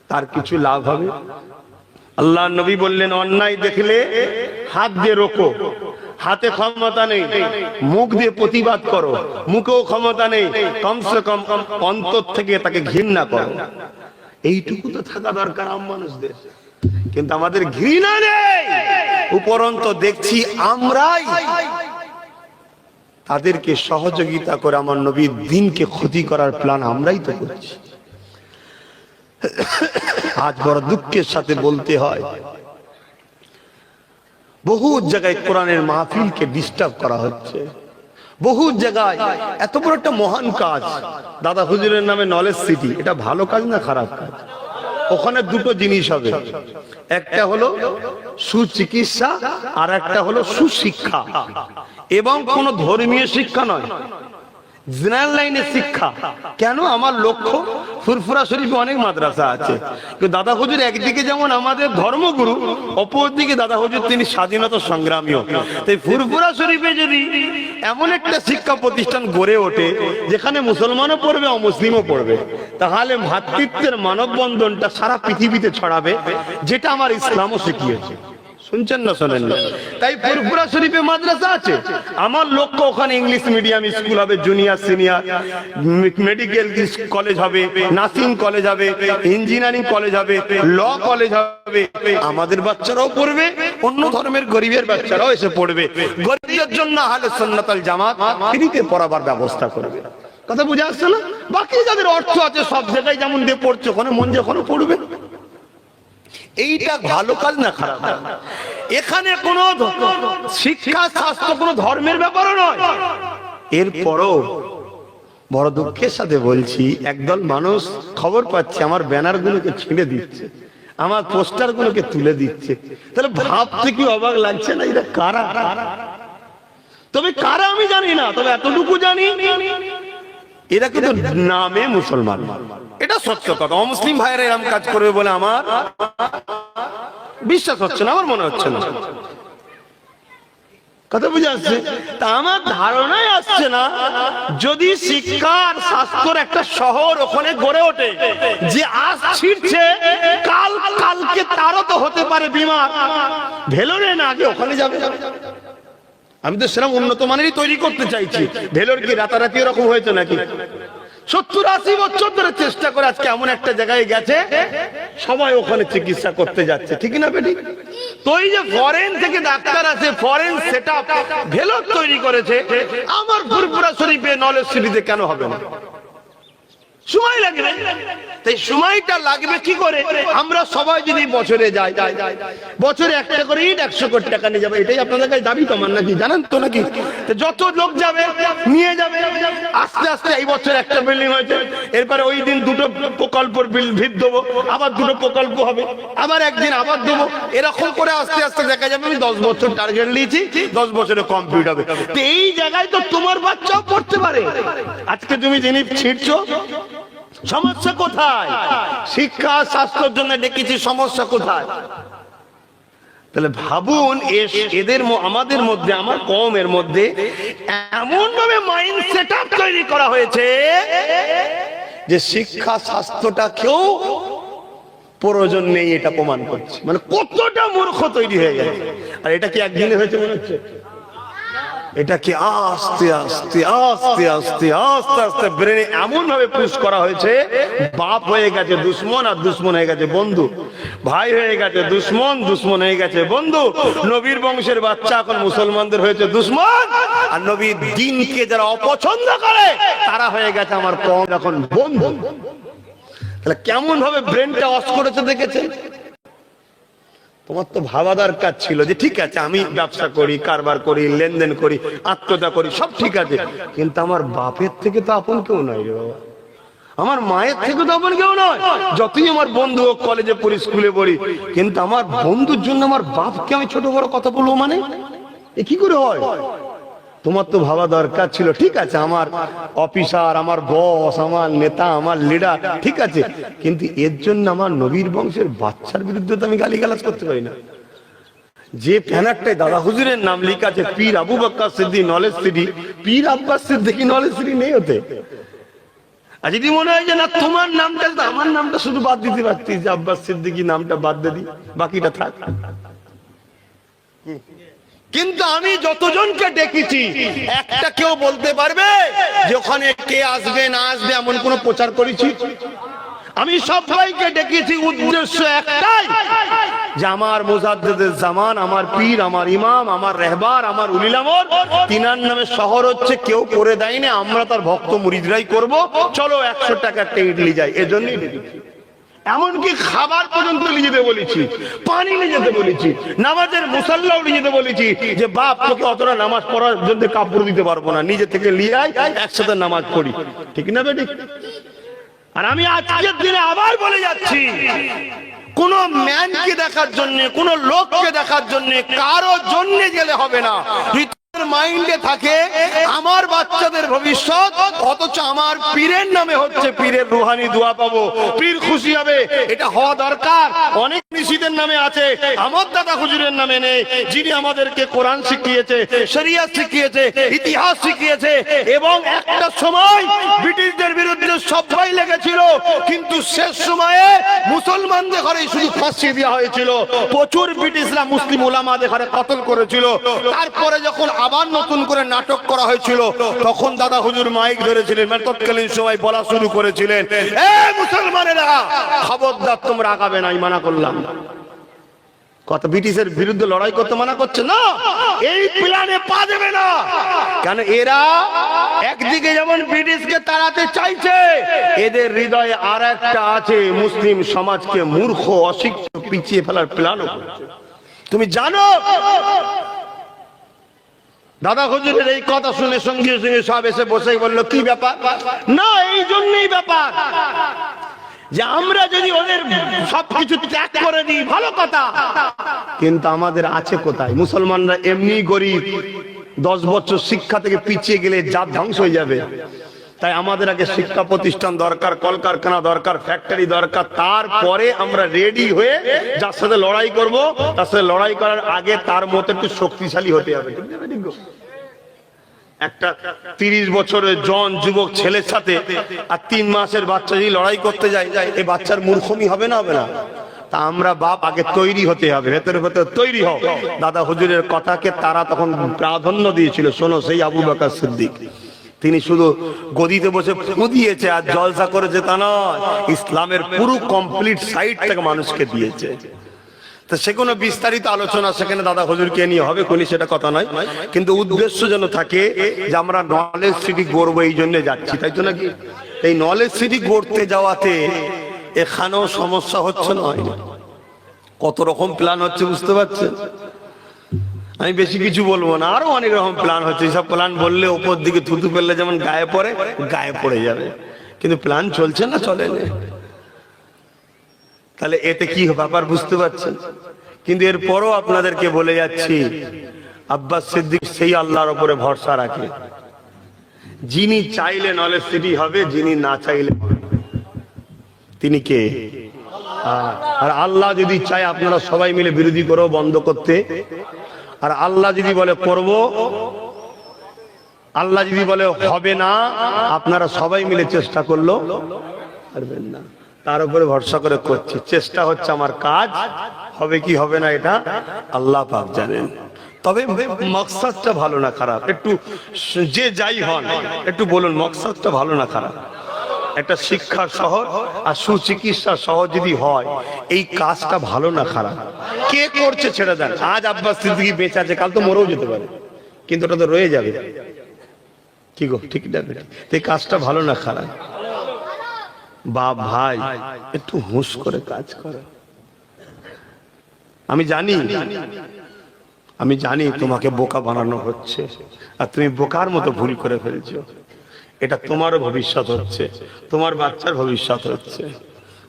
[SPEAKER 1] তার কিছু লাভ হবে? আল্লাহ নবী বললেন অন্যায় দেখলে হাত দিয়ে রোকো, হাতে ক্ষমতা নেই মুখ দিয়ে প্রতিবাদ করো, মুখেও ক্ষমতা নেই কমসে কম অন্তর থেকে তাকে ঘৃণা করো। এইটুকু তো থাকা দরকার আম মানুষদের, কিন্তু আমাদের ঘৃণা নেই। উপরন্ত দেখছি আমরাই তাদেরকে সহযোগিতা করে আমার নবীর দ্বীনকে ক্ষতি করার প্ল্যান আমরাই তো করছি। আজ বড় দুঃখের সাথে বলতে হয়, বহু জায়গায় কোরআনের মাহফিলকে ডিস্টার্ব করা হচ্ছে, বহু জায়গায়। এত বড় একটা মহান কাজ, দাদা হুজুরের নামে নলেজ সিটি, এটা ভালো কাজ না খারাপ কাজ? ওখানে দুটো জিনিস হবে, একটা হলো সুচিকিৎসা আর একটা হলো সুশিক্ষা, এবং কোন ধর্মীয় শিক্ষা নয়, জেনারেল লাইনের শিক্ষা। কেন? আমার লক্ষ্য ফুরফুরা শরীফে অনেক মাদ্রাসা আছে, কিন্তু দাদা হুজুর একদিকে যেমন আমাদের ধর্মগুরু, অপরদিকে দাদা হুজুর তিনি স্বাধীনতা সংগ্রামীও। তাই ফুরফুরা শরীফে যদি এমন একটা শিক্ষা প্রতিষ্ঠান গড়ে ওঠে যেখানে মুসলমানও পড়বে অমুসলিমও পড়বে, তাহলে ভ্রাতৃত্বের মানববন্ধনটা সারা পৃথিবীতে ছড়াবে, যেটা আমার ইসলামও শিখিয়েছে। শুনছেন না শোনেন না? তাই ফুরফুরা শরীফে মাদ্রাসা আছে, আমার লক্ষ্য ওখানে ইংলিশ মিডিয়াম স্কুল হবে, জুনিয়র সিনিয়র, মেডিকেল কলেজ হবে, নার্সিং কলেজ হবে, ইঞ্জিনিয়ারিং কলেজ হবে, ল কলেজ হবে। আমাদের বাচ্চারাও পড়বে, অন্য ধর্মের গরিবের বাচ্চারাও এসে পড়বে। গরিবদের জন্য আহলে সুন্নাত ওয়াল জামাত ফ্রিতে পড়াবার ব্যবস্থা করবে। কথা বুঝে আসছে না? বাকি যাদের অর্থ আছে সব জায়গায় যেমন দিয়ে পড়ছে, ওখানে মন যে ওখানে পড়বে। এইটা ভালো কাজ না খারাপ? এখানে কোন শিক্ষা শাস্ত্র কোন ধর্মের ব্যাপারও নয়। এরপরও বড় দুঃখের সাথে বলছি, একদল মানুষ খবর পাচ্ছে আমার ব্যানার গুলোকে ছিঁড়ে দিচ্ছে, আমার পোস্টার গুলোকে তুলে দিচ্ছে। তাহলে ভাবতে কি অবাক লাগছে না এটা কারা? তবে কারা আমি জানি না, তবে এতটুকু জানি এরা কিন্তু নামে মুসলমান, এটা সত্য কথা। অমুসলিম ভাইয়েরা এরকম কাজ করবে বলে আমার বিশ্বাস হচ্ছে না, আমার মনে হচ্ছে না। কথা বুঝে আসছে? তা আমার ধারণায় আসছে না, যদি শিক্ষার স্বাস্থ্যের একটা শহর ওখানে গড়ে ওঠে, যে আজ ছিড়ছে কালকে তারও তো হতে পারে বিমার, ভেলোরে না আগে ওখানে যাবে। আমি তো সেরকম উন্নত মানেরই তৈরি করতে চাইছি। ভেলোর কি রাতারাতি এরকম হয়েছে নাকি? 70-80 বছর ধরে চেষ্টা করে আজকে এমন একটা জায়গায় গেছে, সবাই ওখানে চিকিৎসা করতে যাচ্ছে, ঠিক না বেটি? তো এই যে ফরেন থেকে ডাক্তার আছে, ফরেন সেটআপ ভেলোর তৈরি করেছে, আমার ফুরফুরা শরীফে নলেজ সিটিতে কেন হবে না? সময় লাগবে। তাই সময়টা লাগবে কি করে? আমরা সবাই যদি বছরে যাই, বছরে একটা করে ইট 100 কোটি টাকা নিয়ে যাবে, এটাই আপনাদের কাছে দাবি তোমার নাকি? জানেন তো নাকি? যত লোক যাবে নিয়ে যাবে, আস্তে আস্তে এই বছর একটা বিল্ডিং হয়েছে, এরপরে ওই দিন দুটো প্রকল্পের ভিত দেবো, আবার দুটো প্রকল্প হবে, আবার একদিন আবার দেবো, এরকম করে আস্তে আস্তে দেখা যাবে আমি 10 বছর টার্গেট নিয়েছি, 10 বছরে কমপ্লিট হবে। তো এই জায়গায় তো তোমার বাচ্চাও পড়তে পারে। আজকে তুমি যিনি ছিড়ছো, সমস্যা কোথায়? শিক্ষা শাস্ত্রের জন্য ডেকেছি, সমস্যা কোথায়? তাহলে ভাবুন, এদের আমাদের মধ্যে, আমার কওমের মধ্যে এমন ভাবে মাইন্ড সেটআপ তৈরি করা হয়েছে যে শিক্ষা শাস্ত্রটাকেও প্রয়োজন নেই, এটা প্রমাণ করছে। মানে কতটা মূর্খ তৈরি হয়ে গেছে। আর এটা কি একদিনে হয়েছে মনে হচ্ছে? এটাকে আস্তে আস্তে আস্তে আস্তে আস্তে আস্তে ব্রেনে এমন ভাবে পুশ করা হয়েছে, বাপ হয়ে গেছে দুশ্মন, আর দুশ্মন হয়ে গেছে বন্ধু, ভাই হয়ে গেছে দুশ্মন, দুশ্মন হয়ে গেছে বন্ধু। নবীর বংশের বাচ্চা এখন মুসলমানদের হয়েছে দুশ্মন, আর নবীর দ্বীনকে যারা অপছন্দ করে তারা হয়ে গেছে আমার কম এখন বন্ধু। তাহলে কেমন ভাবে ব্রেনটা অস করেছে দেখেছেন? তোমার তো ভাবা দরকার ছিল যে ঠিক আছে আমি ব্যবসা করি, কারবার করি, লেনদেন করি, আত্মীয়তা করি, সব ঠিক আছে, কিন্তু আমার বাপের থেকে তো আপন কেউ নয় রে বাবা, আমার মায়ের থেকে তো আপন কেউ নয়। যতই আমার বন্ধু হোক, কলেজে পড়ি, স্কুলে পড়ি, কিন্তু আমার বন্ধুর জন্য আমার বাপকে আমি ছোট বড় কথা বলবো, মানে এ কি করে হয়? তোমার তো ভাবা দরকার ছিল ঠিক আছে আমার অফিসার, আমার বস, আমার নেতা, আমার লিডার, ঠিক আছে, কিন্তু এর জন্য আমার নবীর বংশের বাচ্চার বিরুদ্ধে তো আমি গালিগালাজ করতে পারি না। যে ব্যানারটায় দাদা হুজুরের নাম লেখা আছে, পীর আবু বকর সিদ্দিক নলেজ সিটি, পীর আব্বাস সিদ্দিকী নলেজ সিটি নেই হতে। আর যদি মনে হয় যে না তোমার নামটা, আমার নামটা শুধু বাদ দিতে পারতিস, যে আব্বাস সিদ্দিকী নামটা বাদ দিয়ে বাকিটা থাক। কিন্তু আমি যতজনকে ডেকেছি, একটা কেউ বলতে পারবে যে ওখানে কে আসবে না আসবে এমন কোন প্রচার করেছি? আমি সবাইকে ডেকেছি, উদ্দেশ্য একটাই, যে আমার মুজাদ্দিদুল জামান, আমার পীর, আমার ইমাম, আমার রাহবার, আমার উলিল আমর, তিনার নামে শহর হচ্ছে, কেউ করে দেয়নি, আমরা তার ভক্ত মুরিদরাই করব, চলো 100 টাকা টেইডলি যাই, এজন্যই ডেকেছি। এমনকি খাবার পর্যন্ত নিয়ে যেতে বলেছি, পানি নিয়ে যেতে বলেছি, নামাজের মুসাল্লাও নিয়ে যেতে বলেছি, যে বাপ তোকে অতটা নামাজ পড়ার জন্য কাপড় দিতে পারবো না, নিজে থেকে নিয়ে আয়, একসাথে নামাজ পড়ি, ঠিক না বেটি? আর আমি আজকের দিনে আবার বলে যাচ্ছি, কোন ম্যানকে দেখার জন্য, কোন লোককে দেখার জন্য, কারো জন্য গেলে হবে না। মাইন্ডে থাকে আমার বাচ্চাদের ভবিষ্যৎ, অথচ আমার পীরের নামে হচ্ছে, পীরের রুহানি দোয়া পাবো, পীর খুশি হবে, এটা হওয়া দরকার। অনেক মুর্শিদের নামে আছে, আমার দাদা হুজুরের নামে নেই, যিনি আমাদেরকে কোরআন শিখিয়েছে, শরিয়ত শিখিয়েছে, ইতিহাস শিখিয়েছে। এবং একটা সময় ব্রিটিশদের বিরুদ্ধে সবাই লেগেছিল, কিন্তু শেষ সময়ে মুসলমানদের ঘরে শুধু ফাঁসি দেওয়া হয়েছিল। প্রচুর ব্রিটিশরা মুসলিম উলামাদের ঘরে কতল করেছিল। তারপরে যখন আবার নতুন করে নাটক করা হয়েছিল, তখন দাদা হুজুর মাইক ধরেছিলেন, মানে তৎকালীন সময় বলা শুরু করেছিলেন, এ মুসলমানেরা খবরদার তোমরা আগাবে না, আমি মানা করলাম। কত ব্রিটিশের বিরুদ্ধে লড়াই করতে মানা করছে না, এই প্ল্যানে পা দেবে না। কেন এরা একদিকে যেমন ব্রিটিশকে তাড়াতে চাইছে, এদের হৃদয়ে আর একটা আছে, মুসলিম সমাজকে মূর্খ অশিক্ষিত পিছিয়ে ফেলার প্ল্যানও করছে। তুমি জানো দাদা হুজুরের এই কথা শুনে সঙ্গে সঙ্গে সব এসে বসে বললো কি ব্যাপার? না, এই জন্যই ব্যাপার যে আমরা যদি ওদের সবকিছু ত্যাগ করে দিই ভালো কথা, কিন্তু আমাদের আছে কোথায়? মুসলমানরা এমনি গরিব, 10 বছর শিক্ষা থেকে পিছিয়ে গেলে জাত ধ্বংস হয়ে যাবে। তাই আমাদের আগে শিক্ষা প্রতিষ্ঠান দরকার, কলকারখানা দরকার, ফ্যাক্টরি দরকার। তারপরে আমরা রেডি হয়ে যার সাথে লড়াই করব, তার সাথে লড়াই করার আগে তার মতো একটু শক্তিশালী হতে হবে। একটা 30 বছরের জন যুবক ছেলের সাথে আর 3 মাসের বাচ্চা যদি লড়াই করতে যায়, এই বাচ্চার মূর্খমি হবে না? হবে না? তা আমরা বাপ আগে তৈরি হতে হবে, ভেতরে ভেতরে তৈরি হও। দাদা হুজুরের কথাকে তারা তখন প্রাধান্য দিয়েছিল। শোনো, সেই আবু বকর সিদ্দিক, তিনি শুধু গদিতে বসে ফু দিয়েছে আর জলসা করেছে তা নয়, ইসলামের পুরো কমপ্লিট সাইডটাকে মানুষকে দিয়েছে। তো সে কোনো বিস্তারিত আলোচনা সেখানে দাদা হুজুরকে নিয়ে হবে কোনি, সেটা কথা নয়, কিন্তু উদ্দেশ্য যেন থাকে যে আমরা নলেজ সিটি গড়বো, এই জন্য যাচ্ছি, তাই তো নাকি? এই নলেজ সিটি গড়তে যাওয়াতে এখানেও সমস্যা হচ্ছে নয়, কত রকম প্ল্যান হচ্ছে বুঝতে পারছেন? আমি বেশি কিছু বলবো না, আরো অনেক রকম প্ল্যান হচ্ছে। সব প্ল্যান বললে উপর দিকে থুতু ফেললে যেমন গায়ে পড়ে, গায়ে পড়ে যাবে, কিন্তু প্ল্যান চলছে না, চলে না। তাহলে এতে কি ব্যাপার বুঝতে পারছেন? কিন্তু এরপরও আপনাদেরকে বলে যাচ্ছি, আব্বাস সিদ্দিক সেই আল্লাহর উপরে ভরসা রাখে, যিনি চাইলে নলেজ সিটি হবে, যিনি না চাইলে তিনি কে? আর আল্লাহ যদি চায় আপনারা সবাই মিলে বিরোধী করো বন্ধ করতে, আর আল্লাহ যদি বলে করব, আল্লাহ যদি বলে হবে না, আপনারা সবাই মিলে চেষ্টা করলো পারবেন না। তার উপরে ভরসা করে করছি, চেষ্টা হচ্ছে আমার কাজ, হবে কি হবে না এটা আল্লাহ পাক জানেন। তবে মকসদটা ভালো না খারাপ, একটু যে যাই হন একটু বলুন মকসদটা ভালো না খারাপ? একটা শিক্ষার শহর আর সুচিকিৎসার শহর যদি হয়, এই কাজটা ভালো না খারাপ? কে করছে ছেড়ে দেন। আজ আব্বাস সিদ্দিকী বেঁচে আছে, কাল তো মরেও যেতে পারে, কিন্তু ওটা তো রয়ে যাবে। কি গো, ঠিক না? এই কাজটা ভালো না খারাপ? বাপ ভাই একটু হুঁশ করে কাজ করো। আমি জানি তোমাকে বোকা বানানো হচ্ছে, আর তুমি বোকার মতো ভুল করে ফেলছো। এটা তোমারও ভবিষ্যৎ হচ্ছে, তোমার বাচ্চার ভবিষ্যৎ হচ্ছে।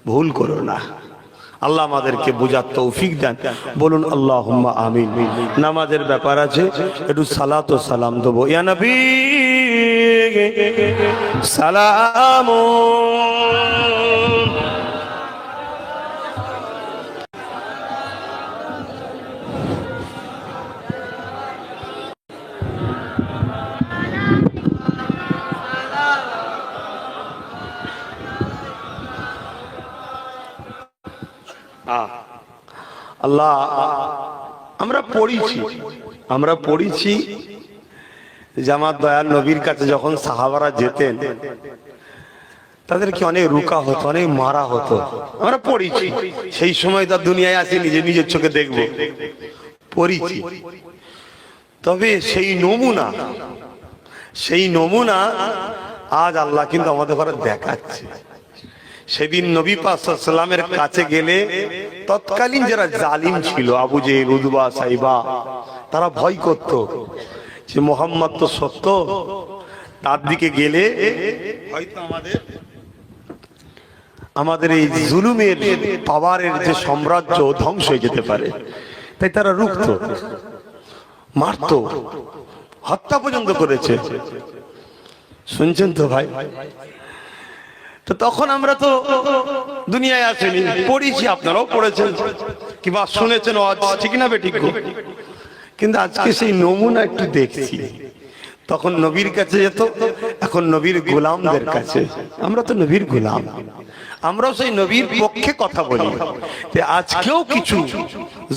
[SPEAKER 1] ভুল করো না। আল্লাহ আমাদেরকে বুঝার তৌফিক দেন। বলুন আল্লাহুম্মা আমিন। নামাজের ব্যাপার আছে, একটু সালাত ও সালাম দেবো। ইয়া নবী সালাম। আল্লাহ, আমরা পড়েছি যে আমার দয়াল নবীর কাছে যখন সাহাবারা যেতেন, তাদেরকে অনেক রুকা হতো, অনেক মারা হতো। আমরা পড়েছি, সেই সময় তার দুনিয়ায় আসি, নিজের চোখে দেখবো, পড়েছি। তবে সেই নমুনা আজ আল্লাহ কিন্তু আমাদের ঘরে দেখাচ্ছে। সেদিন নবী পাক সাল্লাল্লাহু আলাইহি ওয়াসাল্লামের কাছে গেলে তৎকালীন যারা জালিম ছিল, আবু জেহেল, উতবা, সাইবা, তারা ভয় করত যে মুহাম্মদ তো সত্য, তার দিকে গেলে হয়তো আমাদের আমাদের এই জুলুমের পাওয়ারের যে সাম্রাজ্য ধ্বংস হয়ে যেতে পারে, তাই তারা রুখত, মারত, হত্যা পর্যন্ত করেছে। শুনছেন তো ভাই? তো তখন আমরা তো দুনিয়ায় আসেনি, পড়েছি, আপনারাও পড়েছেন কিংবা শুনেছেন, ঠিক না বেঠিক? কিন্তু আজকে সেই নমুনা একটু দেখছি। তখন নবীর কাছে যেত, এখন নবীর গোলামদের কাছে। আমরা তো নবীর গোলাম, আমরাও সেই নবীর পক্ষে কথা বলি। আজকেও কিছু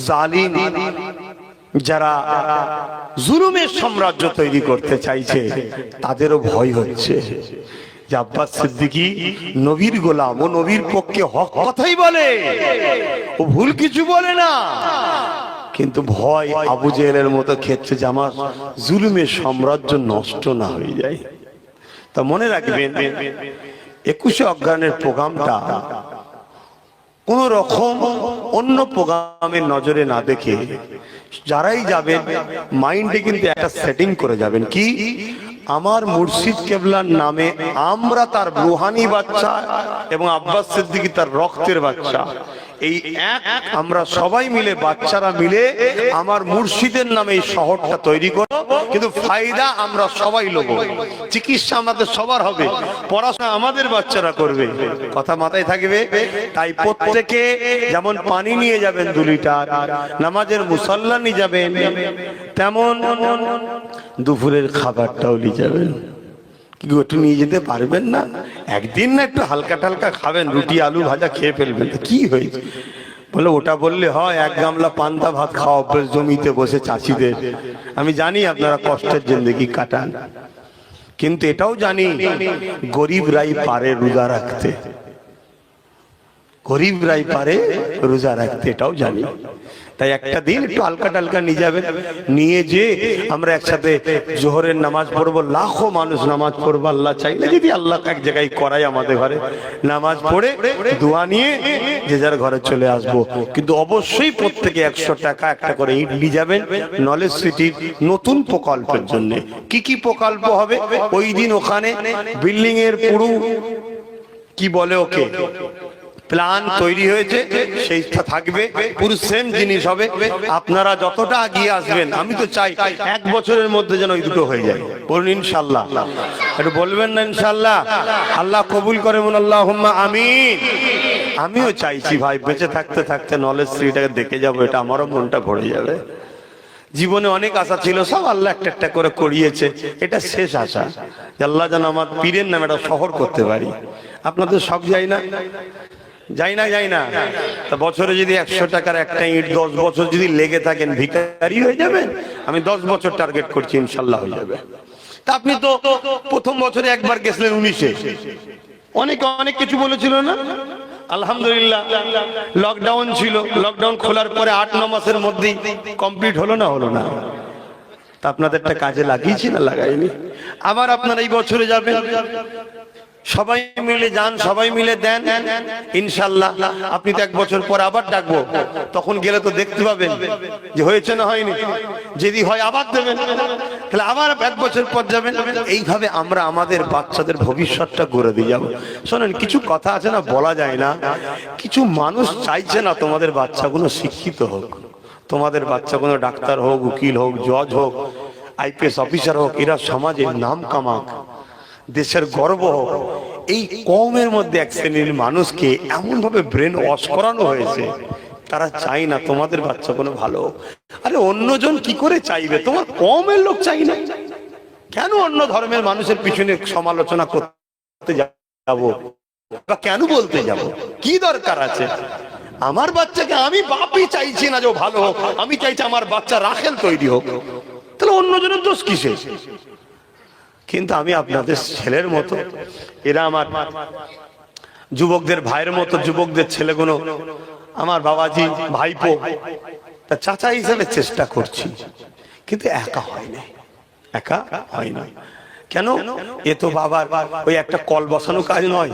[SPEAKER 1] জালিম যারা জুলুমের সাম্রাজ্য তৈরি করতে চাইছে, তাদেরও ভয় হচ্ছে যে আব্বাস সিদ্দিকী নবীর গোলাম, ও নবীর পক্ষে হক কথাই বলে, ও ভুল কিছু বলে না। কিন্তু ভয় আবু জেহেলের মতো ক্ষেত্রে যে আমার জুলুমের সাম্রাজ্য নষ্ট না হয়ে যায়। তা মনে রাখবেন, 21শে অগ্রহায়ণের প্রোগ্রামটা কোন রকম অন্য প্রোগ্রামের নজরে না দেখে যারাই যাবেন মাইন্ডে কিন্তু একটা সেটিং করে যাবেন, কি আমার মুর্শিদ কেবলার নামে আমরা তার রুহানি বাচ্চা এবং আব্বাস সিদ্দিকী তার রক্তের বাচ্চা, এই এক আমরা সবাই মিলে, বাচ্চারা মিলে আমার মুর্শিদের নামে এই শহরটা তৈরি করব, কিন্তু ফায়দা আমরা সবাই লব, চিকিৎসা আমাদের সবার হবে, পড়াশোনা আমাদের বাচ্চারা করবে। কথা মাথায় থাকবে। তাই প্রত্যেকে যেমন পানি নিয়ে যাবেন 2 লিটার, নামাজের মুসল্লা নিয়ে যাবেন, তেমন দুপুরের খাবারটাও নিয়ে যাবেন। একটু নিয়ে যেতে পারবেন না? একদিন না একটু হালকা টালকা খাবেন, রুটি আলু ভাজা খেয়ে ফেলবেন, কি হয়েছে? বলে ওটা বললে হয়, 1 গামলা পান্তা ভাত খাওয়া অভ্যেস জমিতে বসে চাষিদের। আমি জানি আপনারা কষ্টের জিন্দেগি কাটান, কিন্তু এটাও জানি গরিবরাই পারে রোজা রাখতে, গরিবরাই পারে রোজা রাখতে, এটাও জানি। তাই একটা দিন একটু হালকা টালকা নিয়ে যাবেন, নিয়ে যে আমরা একসাথে জোহরের নামাজ পড়বো, লাখো মানুষ নামাজ পড়বো, আল্লাহ চাইলে যদি আল্লাহ এক জায়গায় করাই আমাদের ঘরে, নামাজ পড়ে দোয়া নিয়ে যে যার ঘরে চলে আসবো। কিন্তু অবশ্যই প্রত্যেকে 100 টাকা একটা করে ইট নিয়ে যাবেন নলেজ সিটির নতুন প্রকল্পের জন্য। কি কি প্রকল্প হবে ওই দিন? ওখানে বিল্ডিং এর পুরো কি বলে ওকে প্ল্যান তৈরি হয়েছে, সেইটা থাকবে, পুরো সেম জিনিস হবে। আপনারা যতটা এগিয়ে আসবেন, আমি তো চাই 1 বছরের মধ্যে যেন ওই দুটো হয়ে যায়। বলুন ইনশাআল্লাহ, একটু বলবেন না ইনশাআল্লাহ? আল্লাহ কবুল করে, বলুন আল্লাহুম্মা আমিন। আমিও চাইছি ভাই, বেঁচে থাকতে থাকতে নলেজ সিটিটাকে দেখে যাবো, এটা আমারও মনটা ভরে যাবে। জীবনে অনেক আশা ছিল, সব আল্লাহ একটা একটা করে করিয়েছে, এটা শেষ আশা, আল্লাহ যেন আমার পীরের নামে একটা শহর করতে পারি। আপনাদের সব যাই না, যাই না, যাই না। তা বছরে যদি 100 টাকার একটা ইট 10 বছর যদি লেগে থাকেন, ভিখারি হয়ে যাবেন। আমি 10 বছর টার্গেট করছি, ইনশাল্লাহ হয়ে যাবে। তা আপনি তো প্রথম বছরে একবার গেছিলেন 19-এ, অনেকে অনেক কিছু বলেছিল না? আলহামদুলিল্লাহ, লকডাউন ছিল, লকডাউন খোলার পরে 8-9 মাসের মধ্যেই কমপ্লিট হলো না? হলো না? তা আপনাদেরটা কাজে লাগিয়েছি না লাগাইনি? আবার আপনারা এই বছরে যাবেন, সবাই মিলে যান, সবাই মিলে দেন, ইনশাল্লাহ। আপনি তো 1 বছর পর আবার ডাকবো, তখন গেলে তো দেখতে পাবেন যে হয়েছে না হয়নি। যদি হয় আবার দেবেন, তাহলে আবার 1 বছর পর যাবেন। এইভাবে আমরা আমাদের বাচ্চাদের ভবিষ্যৎটা গড়ে দিয়ে যাবো। শোনেন, কিছু কথা আছে না, বলা যায় না। কিছু মানুষ চাইছে না তোমাদের বাচ্চাগুলো শিক্ষিত হোক, তোমাদের বাচ্চাগুলো ডাক্তার হোক, উকিল হোক, জজ হোক, IPS অফিসার হোক, এরা সমাজে নাম কামাক, দেশের গর্ব হোক। এই কমের মধ্যে এক শ্রেণীর মানুষকে এমন ভাবে ব্রেন ওয়াশ করানো হয়েছে, তারা চাই না তোমাদের বাচ্চা কোনো ভালো হোক। আরে অন্যজন কি করে চাইবে? তোমার কমের লোক চাই না কেন? অন্য ধর্মের মানুষের পিছনে সমালোচনা করতে যাবো বা কেন বলতে যাব? কি দরকার আছে? আমার বাচ্চাকে আমি বাপই চাইছি না যে ভালো হোক, আমি চাইছি আমার বাচ্চা রাখেল তৈরি হোক। তাহলে অন্যজনের দোষ কিসে? কিন্তু আমি আপনাদের ছেলের মতো, এরা আমার যুবকদের ভাইয়ের মতো, যুবকদের ছেলেগুলো আমার বাবাজি, ভাইপো, তা চাচা হিসেবে চেষ্টা করছি, কিন্তু একা হয় না, একা হয় না। কেন? এ তো বাবার ওই একটা কল বসানো কাজ নয়,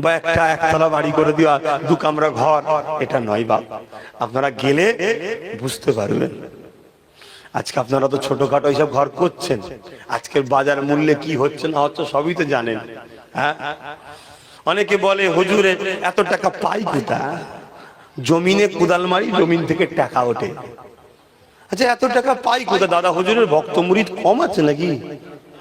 [SPEAKER 1] বা একটা 1তলা বাড়ি করে দেওয়া, 2 কামরা ঘর, এটা নয় বাপ। আপনারা গেলে বুঝতে পারবেন। আজকে আপনারা তো ছোটখাটো এইসব ঘর করছেন, আজকের বাজার মূল্যে কি হচ্ছে না হচ্ছে সবই তো জানেন। হ্যাঁ, অনেকে বলে হুজুরে এত টাকা পাই কোথা? জমিনে কোদাল মারি, জমিন থেকে টাকা ওঠে। আচ্ছা এত টাকা পাই কোথা? দাদা হুজুরের ভক্ত মুরিদ কম আছে নাকি?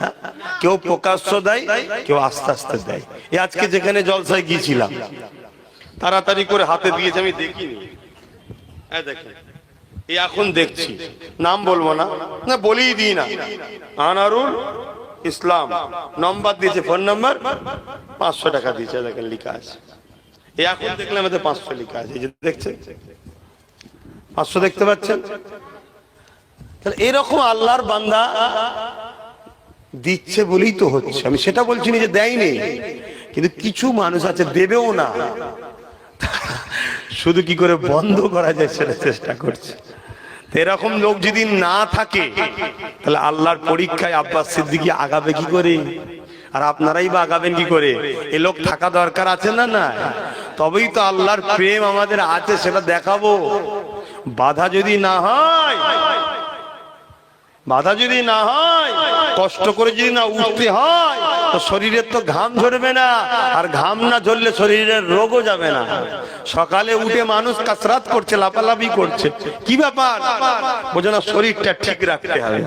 [SPEAKER 1] হ্যাঁ, কেউ প্রকাশ্য দেয়, কেউ আস্তে আস্তে দেয়। এই আজকে যেখানে জলসায় গিয়েছিলাম, তাড়াতাড়ি করে হাতে দিয়েছে, আমি দেখিনি। দেখেন, এই এখন দেখছি, নাম বলবো না, না বলেই দিই না, আনারুল ইসলাম নম্বর দিয়েছে, ফোন নম্বর, 500 টাকা দিয়েছে। দেখেন লেখা আছে, এই এখন দেখলাম এতে 500 লেখা আছে। এই যে দেখছেন 500 দেখতে পাচ্ছেন? তাহলে এরকম আল্লাহর বান্দা দিচ্ছে বলেই তো হচ্ছে। আমি সেটা বলছি না যে দেয়নি, কিন্তু কিছু মানুষ আছে দেবেও না, শুধু কি করে বন্ধ করা যায় সেটা চেষ্টা করছে। এরকম লোক যদি না থাকে তাহলে আল্লাহর পরীক্ষায় আব্বাস সিদ্দিকী আগাবে কি করে? আর আপনারাই বা আগাবেন কি করে? এ লোক থাকা দরকার আছে না? না, তবেই তো আল্লাহর প্রেম আমাদের আছে, সেটা দেখাবো। বাধা যদি না হয়, বাধা যদি না হয়, কষ্ট করে যদি না উঠতে হয়, তো শরীরের তো ঘাম ঝরবে না, আর ঘাম না ঝরলে শরীরের রোগও যাবে না। সকালে উঠে মানুষ কাসরাত করছে, লাফালাফি করছে, কি ব্যাপার? বোঝো না, শরীরটা ঠিক রাখতে হবে।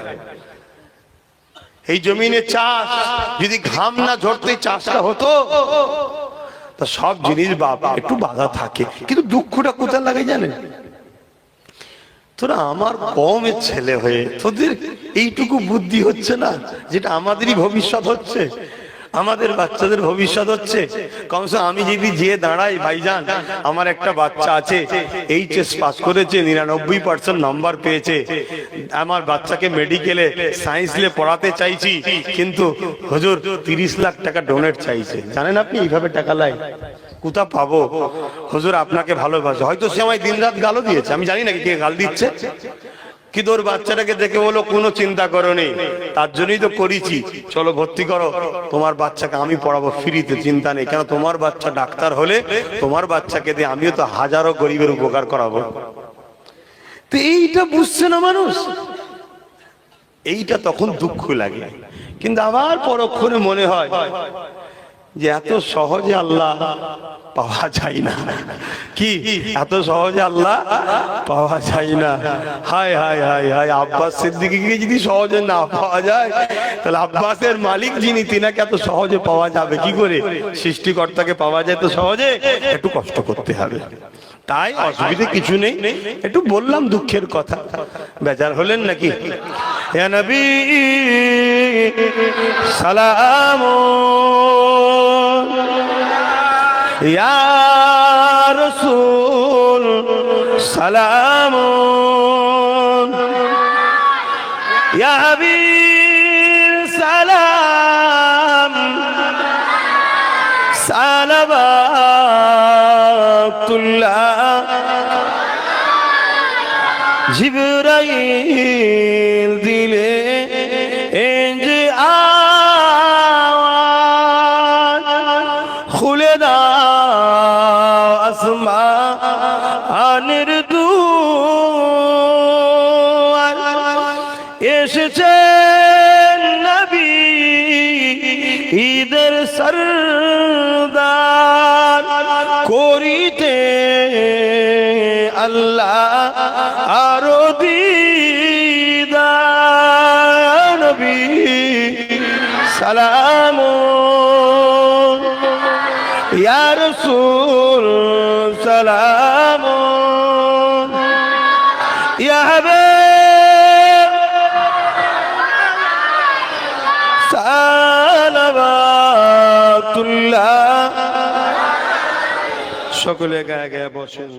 [SPEAKER 1] এই জমিনে চাষ যদি ঘাম না ঝরতে চাষটা হতো, তা সব জিনিস বাবা একটু বাধা থাকে। কিন্তু দুঃখটা কোথায় লাগে জানেন? তোরা আমার কমের ছেলে হয়ে তোদের এইটুকু বুদ্ধি হচ্ছে না, যেটা আমাদেরই ভবিষ্যৎ হচ্ছে, আমাদের বাচ্চাদের ভবিষ্যৎ হচ্ছে। কমসে আমি যদি যে দাঁড়াই, ভাইজান আমার একটা বাচ্চা আছে এইচএস পাস করেছে, 99% নাম্বার পেয়েছে, আমার বাচ্চাকে মেডিকেলে সায়েন্স নিয়ে পড়াতে চাইছি, কিন্তু হুজুর 30 লাখ টাকা ডোনেট চাইছে। জানেন আপনি এইভাবে টাকা লাই কোথা পাবো? হুজুর আপনাকে ভালোবাসে, হয়তো সে আমায় দিন রাত গালও দিয়েছে, আমি জানি না কে গাল দিচ্ছে, কিন্তু ওর বাচ্চাটাকে দেখে বলো কোনো চিন্তা করোনি, তার জন্যই তো করেছি, চলো ভর্তি করো, তোমার বাচ্চাকে আমি পড়াবো ফ্রিতে, চিন্তা নেই। কেন, তোমার বাচ্চা ডাক্তার হলে তোমার বাচ্চাকে দিয়ে আমিও তো হাজারো গরিবের উপকার করাবো। তো এইটা বুঝছে না মানুষ, এইটা তখন দুঃখ লাগে। কিন্তু আবার পরক্ষণে মনে হয় যে এত সহজে আল্লাহ পাওয়া যায় না। কি এত সহজে আল্লাহ পাওয়া যায় না? হায় হায় হায় হায়, আব্বাস সিদ্দিকীকে যদি সহজে না পাওয়া যায়, তাহলে আব্বাসের মালিক যিনি, তিনাকে এত সহজে পাওয়া যাবে কি করে? সৃষ্টিকর্তাকে পাওয়া যায় তো সহজে, একটু কষ্ট করতে হবে। তাই অসুবিধে কিছু নেই, একটু বললাম দুঃখের কথা, বেজার হলেন নাকি? ইয়া নবী সালাম, ইয়া রাসূল সালাম, ইয়া হাবিব সালাম, সালাওয়াতুল্লাহ। জিবরাইল দিলে যে আওয়াজ, খুলে দাও আসমানের দুয়ার, এসেছে নবী ঈদের সরদার, করিতে আল্লাহ আরো দিদার। নবী সালাম, ইয়া রাসূল সালাম, ইয়া হাবিব সালাওয়াতুল্লাহ। সকলে গায়ে গায়ে বসেন।